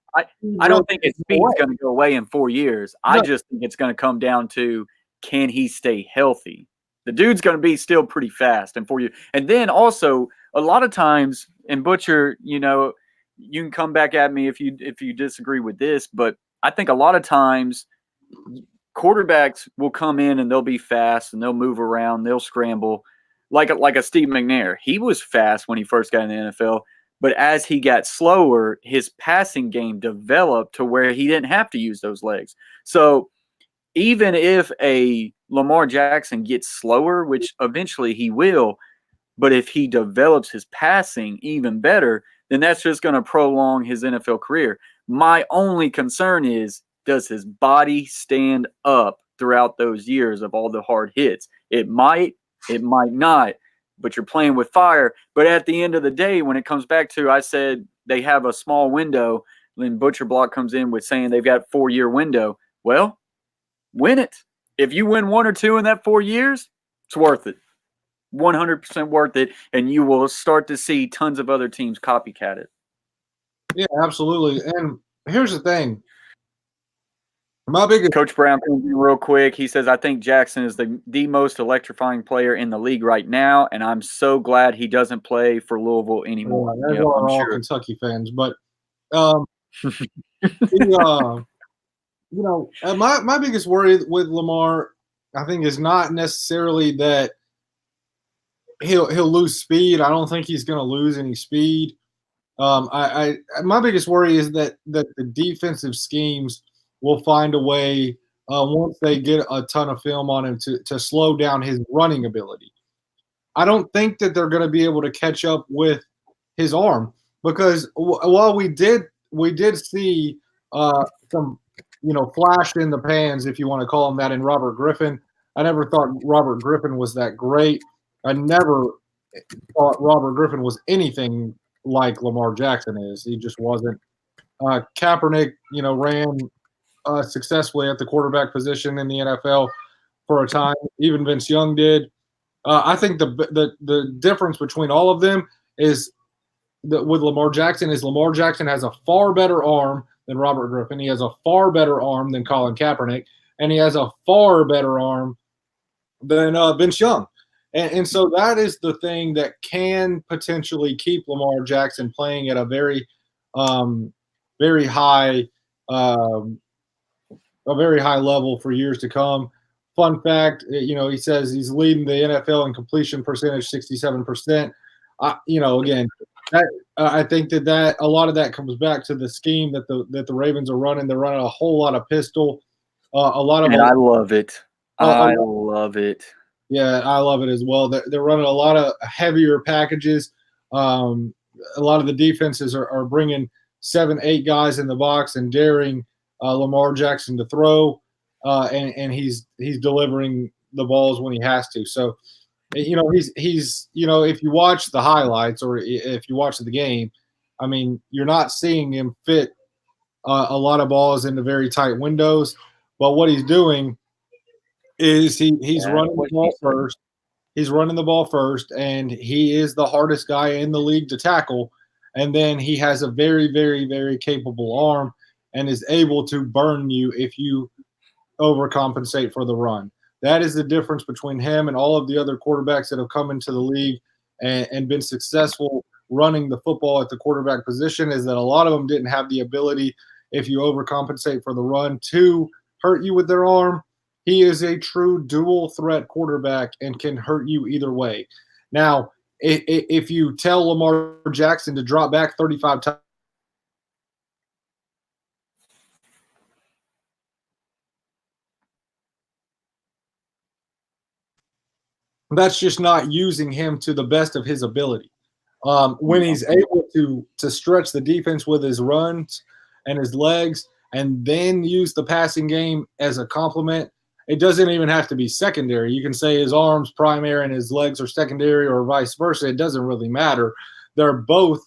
S1: don't think his speed's going to go away in 4 years. I just think it's going to come down to, can he stay healthy? The dude's going to be still pretty fast in 4 years. And then also, a lot of times, and Butcher, you can come back at me if you disagree with this, but I think a lot of times quarterbacks will come in and they'll be fast and they'll move around, they'll scramble like a Steve McNair. He was fast when he first got in the NFL, but as he got slower, his passing game developed to where he didn't have to use those legs. So even if a Lamar Jackson gets slower, which eventually he will, but if he develops his passing even better, then that's just going to prolong his NFL career. My only concern is, does his body stand up throughout those years of all the hard hits? It might not, but you're playing with fire. But at the end of the day, when it comes back to, I said they have a small window, then Butcher Block comes in with saying they've got 4-year window. Well, win it. If you win 1 or 2 in that 4 years, it's worth it. 100% worth it, and you will start to see tons of other teams copycat it.
S2: Yeah, absolutely. And here's the thing. My biggest
S1: Coach Brown comes in real quick. He says, I think Jackson is the most electrifying player in the league right now, and I'm so glad he doesn't play for Louisville anymore.
S2: Yeah, we're all Kentucky fans, but my biggest worry with Lamar, I think, is not necessarily that he'll lose speed. I don't think he's going to lose any speed. My biggest worry is that the defensive schemes will find a way once they get a ton of film on him to slow down his running ability. I don't think that they're going to be able to catch up with his arm, because while we did see some flash in the pans, if you want to call him that, in Robert Griffin. I never thought Robert Griffin was that great. I never thought Robert Griffin was anything like Lamar Jackson is. He just wasn't. Kaepernick, ran successfully at the quarterback position in the NFL for a time. Even Vince Young did. I think the difference between all of them is that with Lamar Jackson has a far better arm than Robert Griffin. He has a far better arm than Colin Kaepernick, and he has a far better arm than Vince Young. And so that is the thing that can potentially keep Lamar Jackson playing at a very, very high, level for years to come. Fun fact, he says he's leading the NFL in completion percentage, 67%. Again, I think that a lot of that comes back to the scheme that the Ravens are running. They're running a whole lot of pistol, a lot of.
S1: And I love it. I love it.
S2: Yeah, I love it as well. They're running a lot of heavier packages. A lot of the defenses are bringing 7-8 guys in the box and daring Lamar Jackson to throw, and he's delivering the balls when he has to. So, he's if you watch the highlights or if you watch the game, I mean, you're not seeing him fit a lot of balls into very tight windows. But what he's doing is he's
S1: Yeah,
S2: running the
S1: what she
S2: ball
S1: said.
S2: first. He's running the ball first, and he is the hardest guy in the league to tackle. And then he has a very, very, very capable arm and is able to burn you if you overcompensate for the run. That is the difference between him and all of the other quarterbacks that have come into the league and been successful running the football at the quarterback position, is that a lot of them didn't have the ability, if you overcompensate for the run, to hurt you with their arm. He is a true dual threat quarterback and can hurt you either way. Now, if you tell Lamar Jackson to drop back 35 times, that's just not using him to the best of his ability. When he's able to stretch the defense with his runs and his legs, and then use the passing game as a complement, it doesn't even have to be secondary. You can say his arms primary and his legs are secondary, or vice versa. It doesn't really matter. They're both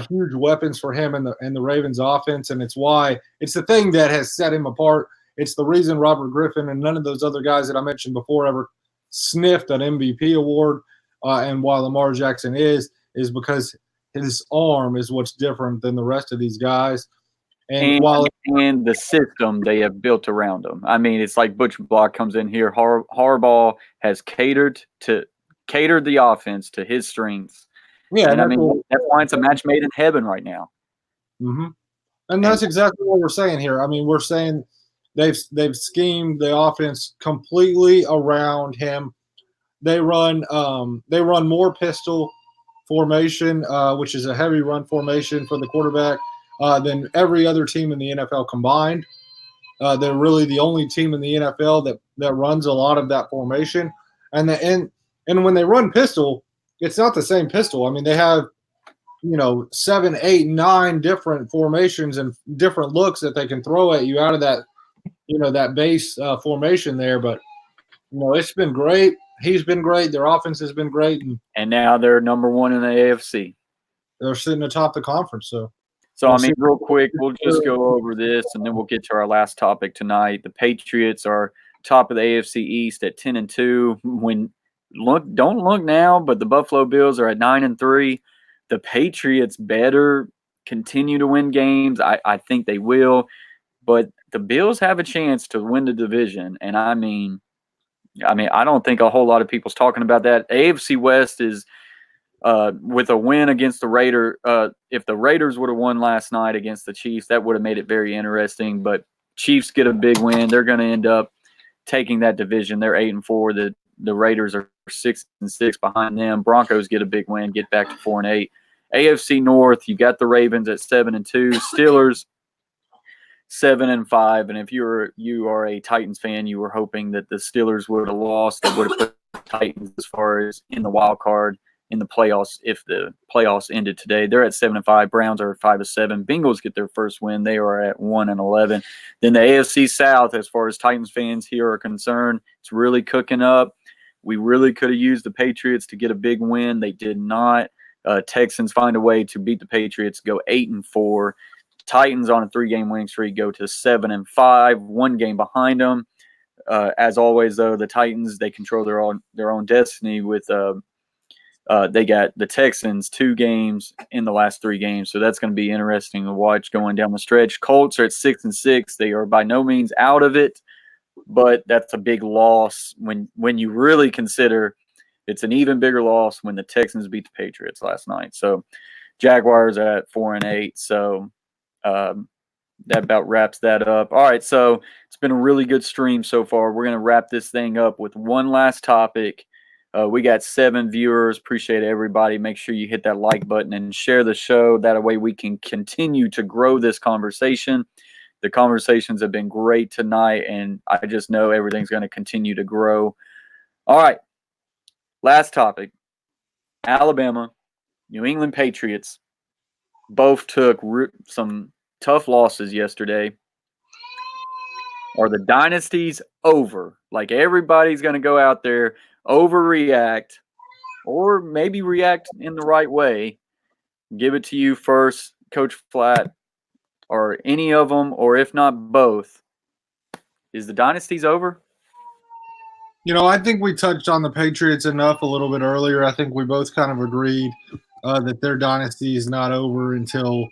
S2: huge weapons for him and the Ravens offense, and it's the thing that has set him apart. It's the reason Robert Griffin and none of those other guys that I mentioned before ever sniffed an MVP award, and why Lamar Jackson is because his arm is what's different than the rest of these guys. And while
S1: and the system they have built around him. I mean, it's like Butch Block comes in here. Harbaugh has catered the offense to his strengths.
S2: yeah,
S1: And I mean, that's why it's a match made in heaven right now.
S2: Mm-hmm. And that's exactly what we're saying here. I mean, we're saying they've schemed the offense completely around him. They run more pistol formation, which is a heavy run formation for the quarterback, than every other team in the NFL combined. They're really the only team in the NFL that runs a lot of that formation. And when they run pistol, it's not the same pistol. I mean, they have 7, 8, 9 different formations and different looks that they can throw at you out of that that base formation there. But it's been great. He's been great. Their offense has been great,
S1: and now they're number one in the AFC.
S2: They're sitting atop the conference. So
S1: I mean, real quick, we'll just go over this, and then we'll get to our last topic tonight. The Patriots are top of the AFC East at 10-2. Don't look now, but the Buffalo Bills are at 9-3. The Patriots better continue to win games. I think they will, but the Bills have a chance to win the division, and I mean, I don't think a whole lot of people's talking about that. AFC West is with a win against the Raiders. If the Raiders would have won last night against the Chiefs, that would have made it very interesting. But Chiefs get a big win. They're going to end up taking that division. They're 8-4. The Raiders are 6-6 behind them. Broncos get a big win, get back to 4-8. AFC North, you got the Ravens at 7-2. Steelers 7-5, and if you are a Titans fan, you were hoping that the Steelers would have lost. They would have put the Titans as far as in the wild card in the playoffs if the playoffs ended today. They're at 7-5. Browns are at 5-7. Bengals get their first win. They are at 1-11. Then the AFC South, as far as Titans fans here are concerned, it's really cooking up. We really could have used the Patriots to get a big win. They did not. Texans find a way to beat the Patriots, go 8-4. Titans on a 3-game winning streak go to 7-5, 1 game behind them. As always, though, the Titans, they control their own destiny with they got the Texans 2 games in the last 3 games, so that's going to be interesting to watch going down the stretch. Colts are at 6-6. They are by no means out of it, but that's a big loss when you really consider it's an even bigger loss when the Texans beat the Patriots last night. So Jaguars are at 4-8. So that about wraps that up. All right, so it's been a really good stream so far. We're going to wrap this thing up with one last topic. We got 7 viewers. Appreciate everybody. Make sure you hit that like button and share the show. That way we can continue to grow this conversation. The conversations have been great tonight, and I just know everything's going to continue to grow. All right, last topic. Alabama, New England Patriots both took some tough losses yesterday. Are the dynasties over? Like everybody's going to go out there, overreact, or maybe react in the right way give it to you first, Coach Flatt, or any of them, or if not both. Is the dynasty's over?
S2: I think we touched on the Patriots enough a little bit earlier. I think we both kind of agreed that their dynasty is not over until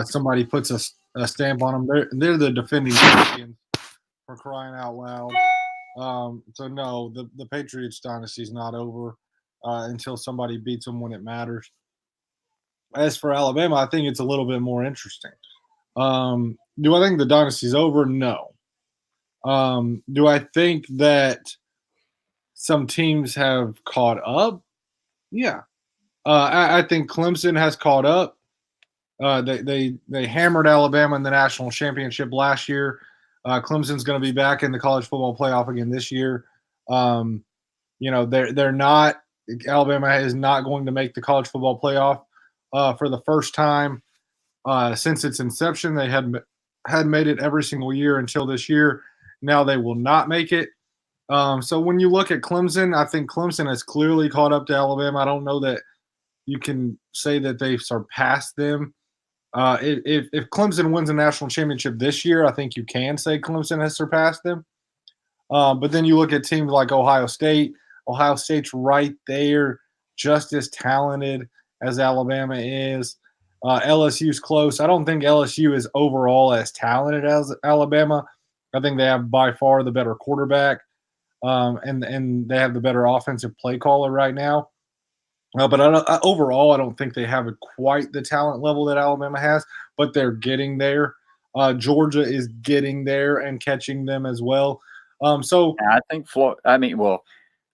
S2: somebody puts a stamp on them. They're the defending champions, for crying out loud. So no, the Patriots dynasty is not over until somebody beats them when it matters. As for Alabama, I think it's a little bit more interesting. Do I think the dynasty's over? No. Do I think that some teams have caught up? Yeah. I think Clemson has caught up. They hammered Alabama in the national championship last year. Clemson's going to be back in the college football playoff again this year. They're not. Alabama is not going to make the college football playoff for the first time since its inception. They had made it every single year until this year. Now they will not make it. So when you look at Clemson, I think Clemson has clearly caught up to Alabama. I don't know that you can say that they've surpassed them. If Clemson wins a national championship this year, I think you can say Clemson has surpassed them. But then you look at teams like Ohio State. Ohio State's right there, just as talented as Alabama is. LSU's close. I don't think LSU is overall as talented as Alabama. I think they have by far the better quarterback, and they have the better offensive play caller right now. But overall, I don't think they have quite the talent level that Alabama has, but they're getting there. Georgia is getting there and catching them as well.
S1: I think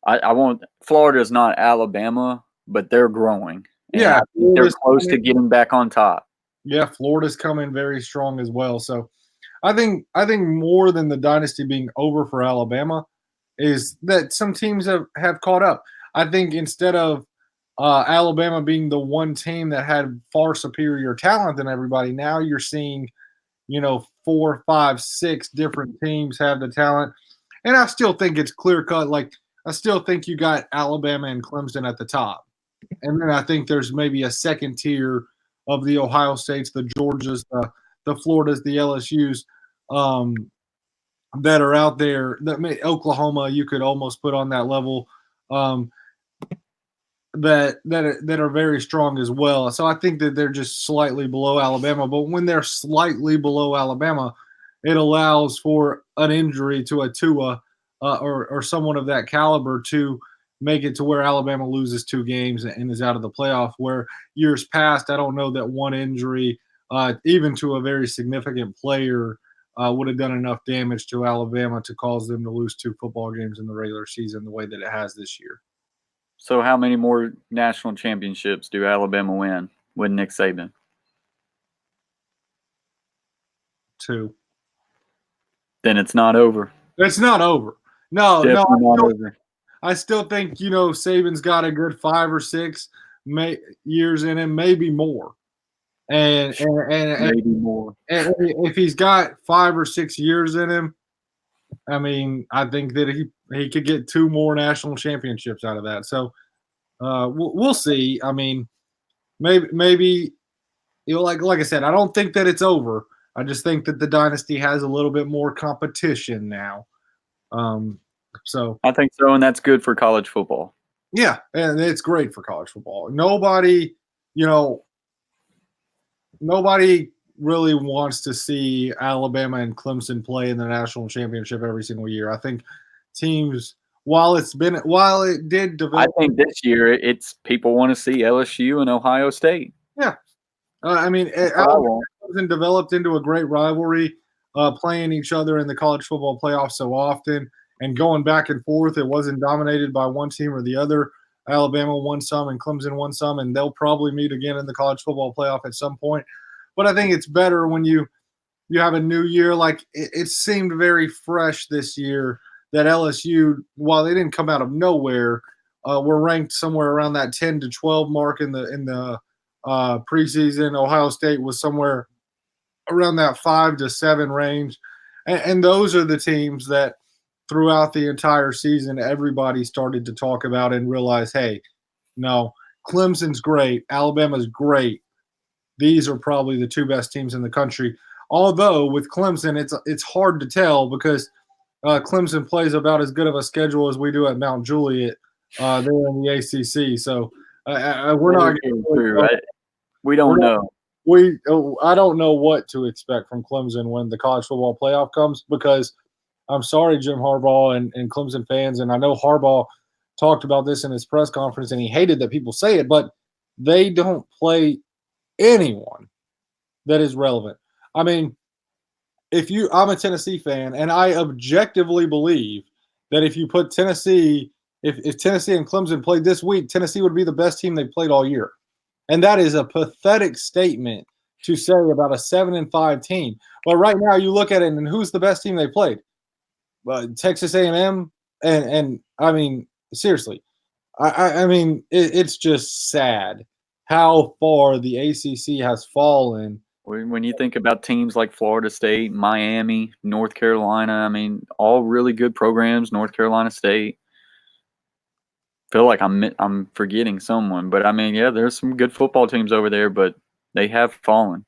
S1: I won't. Florida's not Alabama, but they're growing. And
S2: yeah,
S1: they're close to getting back on top.
S2: Yeah, Florida's coming very strong as well. So, I think more than the dynasty being over for Alabama is that some teams have caught up. I think instead of Alabama being the one team that had far superior talent than everybody, now you're seeing, 4, 5, 6 different teams have the talent. And I still think it's clear cut. Like, I still think you got Alabama and Clemson at the top. And then I think there's maybe a second tier of the Ohio States, the Georgias, the Floridas, the LSUs that are out there. Oklahoma, you could almost put on that level. That are very strong as well. So I think that they're just slightly below Alabama. But when they're slightly below Alabama, it allows for an injury to a Tua or someone of that caliber to make it to where Alabama loses 2 games and is out of the playoff. Where years past, I don't know that one injury, even to a very significant player, would have done enough damage to Alabama to cause them to lose 2 football games in the regular season the way that it has this year.
S1: So how many more national championships do Alabama win with Nick Saban?
S2: 2.
S1: Then it's not over.
S2: It's not over. No,
S1: Definitely not over.
S2: I still think, Saban's got a good 5 or 6 years in him, maybe more. And
S1: maybe more.
S2: And if he's got 5 or 6 years in him, I mean, I think that he could get 2 more national championships out of that. So we'll see. I mean, maybe like I said, I don't think that it's over. I just think that the dynasty has a little bit more competition now. So
S1: I think so, and that's good for college football.
S2: Yeah, and it's great for college football. Nobody really wants to see Alabama and Clemson play in the national championship every single year. I think teams, while it did develop,
S1: I think this year it's people want to see LSU and Ohio State.
S2: Yeah, Alabama developed into a great rivalry, playing each other in the college football playoff so often and going back and forth. It wasn't dominated by one team or the other. Alabama won some and Clemson won some, and they'll probably meet again in the college football playoff at some point. But I think it's better when you have a new year. Like it seemed very fresh this year that LSU, while they didn't come out of nowhere, were ranked somewhere around that 10 to 12 mark in the preseason. Ohio State was somewhere around that 5 to 7 range, and those are the teams that throughout the entire season everybody started to talk about and realize, hey, no, Clemson's great, Alabama's great. these are probably the two best teams in the country. Although with Clemson, it's hard to tell because Clemson plays about as good of a schedule as we do at Mount Juliet there in the ACC. So we're not
S1: true. We
S2: we're
S1: don't
S2: not,
S1: know.
S2: I don't know what to expect from Clemson when the college football playoff comes because I'm sorry, Jim Harbaugh and Clemson fans, and I know Harbaugh talked about this in his press conference and he hated that people say it, but they don't play anyone that is relevant. I mean, I'm a Tennessee fan, and I objectively believe that if you put Tennessee, if Tennessee and Clemson played this week, Tennessee would be the best team they played all year. And that is a pathetic statement to say about a 7-5 team. But right now, you look at it, and who's the best team they played? Texas A&M, and I mean, seriously, I mean, it's just sad how far the ACC has fallen.
S1: When you think about teams like Florida State, Miami, North Carolina, I mean, all really good programs. North Carolina State. Feel like I'm forgetting someone, but I mean, yeah, there's some good football teams over there, but they have fallen.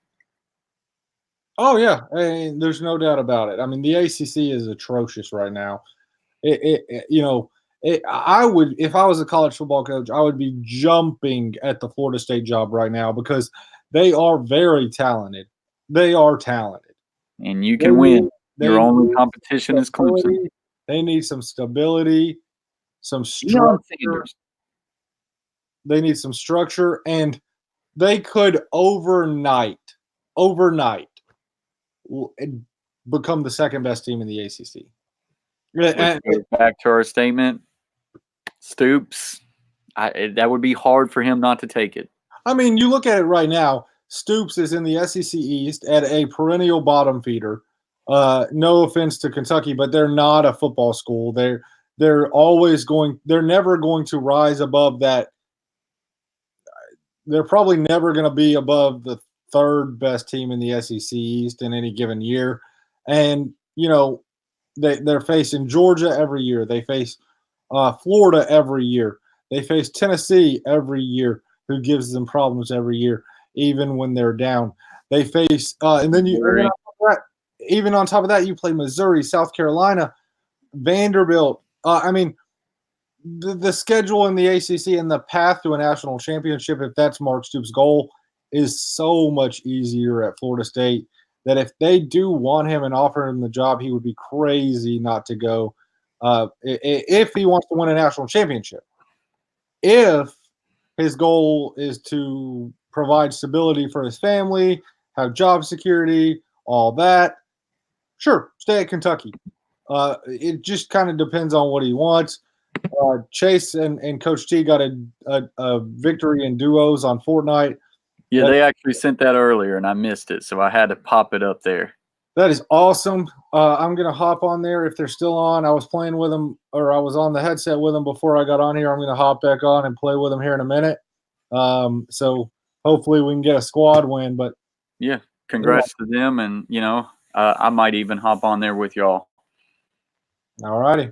S2: Oh yeah, and there's no doubt about it. I mean, the ACC is atrocious right now. I would, if I was a college football coach, I would be jumping at the Florida State job right now because they are very talented. They are talented,
S1: and you can win. Your only competition is Clemson.
S2: They need some stability, some structure. They need some structure, and they could overnight become the second best team in the ACC.
S1: Back to our statement, Stoops, that would be hard for him not to take it.
S2: I mean, you look at it right now. Stoops is in the SEC East at a perennial bottom feeder. No offense to Kentucky, but they're not a football school. They're never going to rise above that. They're probably never going to be above the third best team in the SEC East in any given year. And, they're facing Georgia every year. They face Florida every year. They face Tennessee every year, who gives them problems every year, even when they're down. They face and then even on top of that, you play Missouri, South Carolina, Vanderbilt. I mean, the schedule in the ACC and the path to a national championship, if that's Mark Stoops' goal, is so much easier at Florida State that if they do want him and offer him the job, he would be crazy not to go if he wants to win a national championship. If his goal is to provide stability for his family, have job security, all that, sure, stay at Kentucky. It just kind of depends on what he wants. Chase and Coach T got a victory in duos on Fortnite.
S1: Yeah, they actually sent that earlier, and I missed it, so I had to pop it up there.
S2: That is awesome. I'm going to hop on there if they're still on. I was playing with them, or I was on the headset with them before I got on here. I'm going to hop back on and play with them here in a minute. So hopefully we can get a squad win. But
S1: yeah, congrats to them, and I might even hop on there with y'all.
S2: All righty.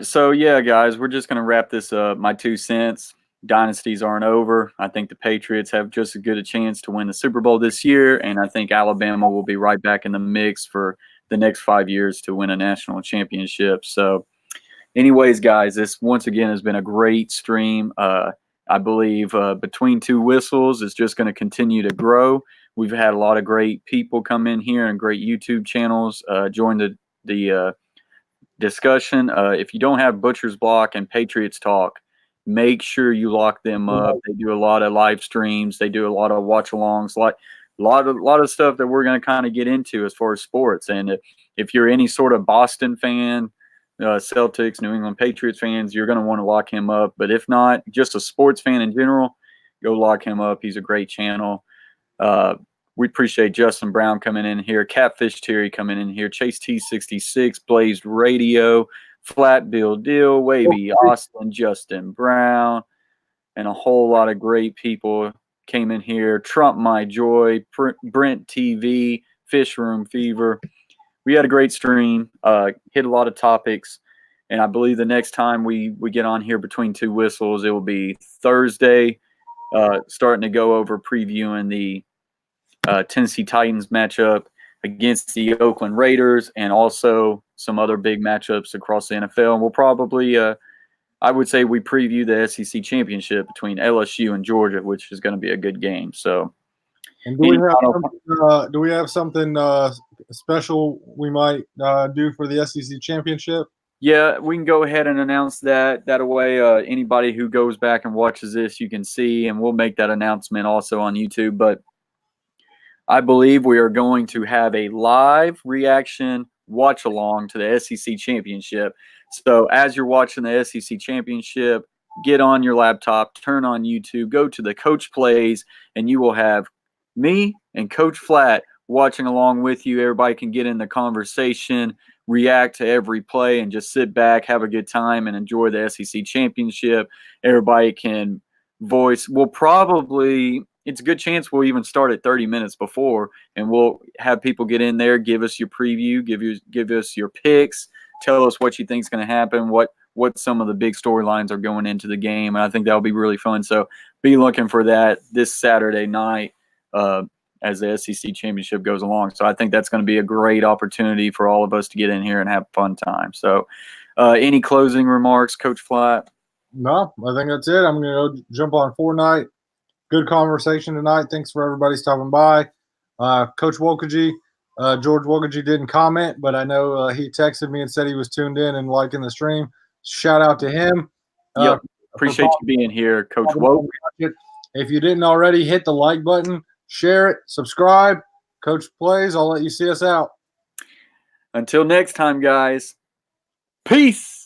S1: So yeah, guys, we're just going to wrap this up. My 2 cents. Dynasties aren't over. I think the Patriots have just as good a chance to win the Super Bowl this year, and I think Alabama will be right back in the mix for the next 5 years to win a national championship. So anyways, guys, this once again has been a great stream. I believe Between Two Whistles is just going to continue to grow. We've had a lot of great people come in here and great YouTube channels join the discussion. If you don't have Butcher's Block and Patriots Talk, make sure you lock them up. They do a lot of live streams. They do a lot of watch-alongs, a lot of stuff that we're going to kind of get into as far as sports. And if you're any sort of Boston fan, Celtics, New England Patriots fans, you're going to want to lock him up. But if not, just a sports fan in general, go lock him up. He's a great channel. We appreciate Justin Brown coming in here, Catfish Terry coming in here, Chase T66, Blazed Radio, Flat Bill Deal, Wavy Austin, Justin Brown, and a whole lot of great people came in here. Trump My Joy, Brent TV, Fish Room Fever. We had a great stream, hit a lot of topics, and I believe the next time we get on here Between Two Whistles, it will be Thursday, starting to go over previewing the Tennessee Titans matchup against the Oakland Raiders, and also some other big matchups across the NFL. And we'll probably, I would say, we preview the SEC championship between LSU and Georgia, which is going to be a good game. So,
S2: and do we have something special we might do for the SEC championship?
S1: Yeah, we can go ahead and announce that. That way, anybody who goes back and watches this, you can see, and we'll make that announcement also on YouTube. But I believe we are going to have a live reaction watch along to the SEC championship. So as you're watching the SEC championship, get on your laptop, turn on YouTube, go to the Coach Plays, and you will have me and Coach Flatt watching along with you. Everybody can get in the conversation, react to every play, and just sit back, have a good time, and enjoy the SEC championship. Everybody can voice. It's a good chance we'll even start at 30 minutes before, and we'll have people get in there, give us your preview, give us your picks, tell us what you think is going to happen, what some of the big storylines are going into the game, and I think that'll be really fun. So be looking for that this Saturday night as the SEC championship goes along. So I think that's going to be a great opportunity for all of us to get in here and have a fun time. So any closing remarks, Coach Flatt?
S2: No, I think that's it. I'm going to go jump on Fortnite. Good conversation tonight. Thanks for everybody stopping by. Coach Wolkaji, George Wolkaji didn't comment, but I know he texted me and said he was tuned in and liking the stream. Shout out to him.
S1: Yep. Appreciate you being here, Coach Woke.
S2: If you didn't already, hit the like button, share it, subscribe. Coach Plays, I'll let you see us out.
S1: Until next time, guys. Peace.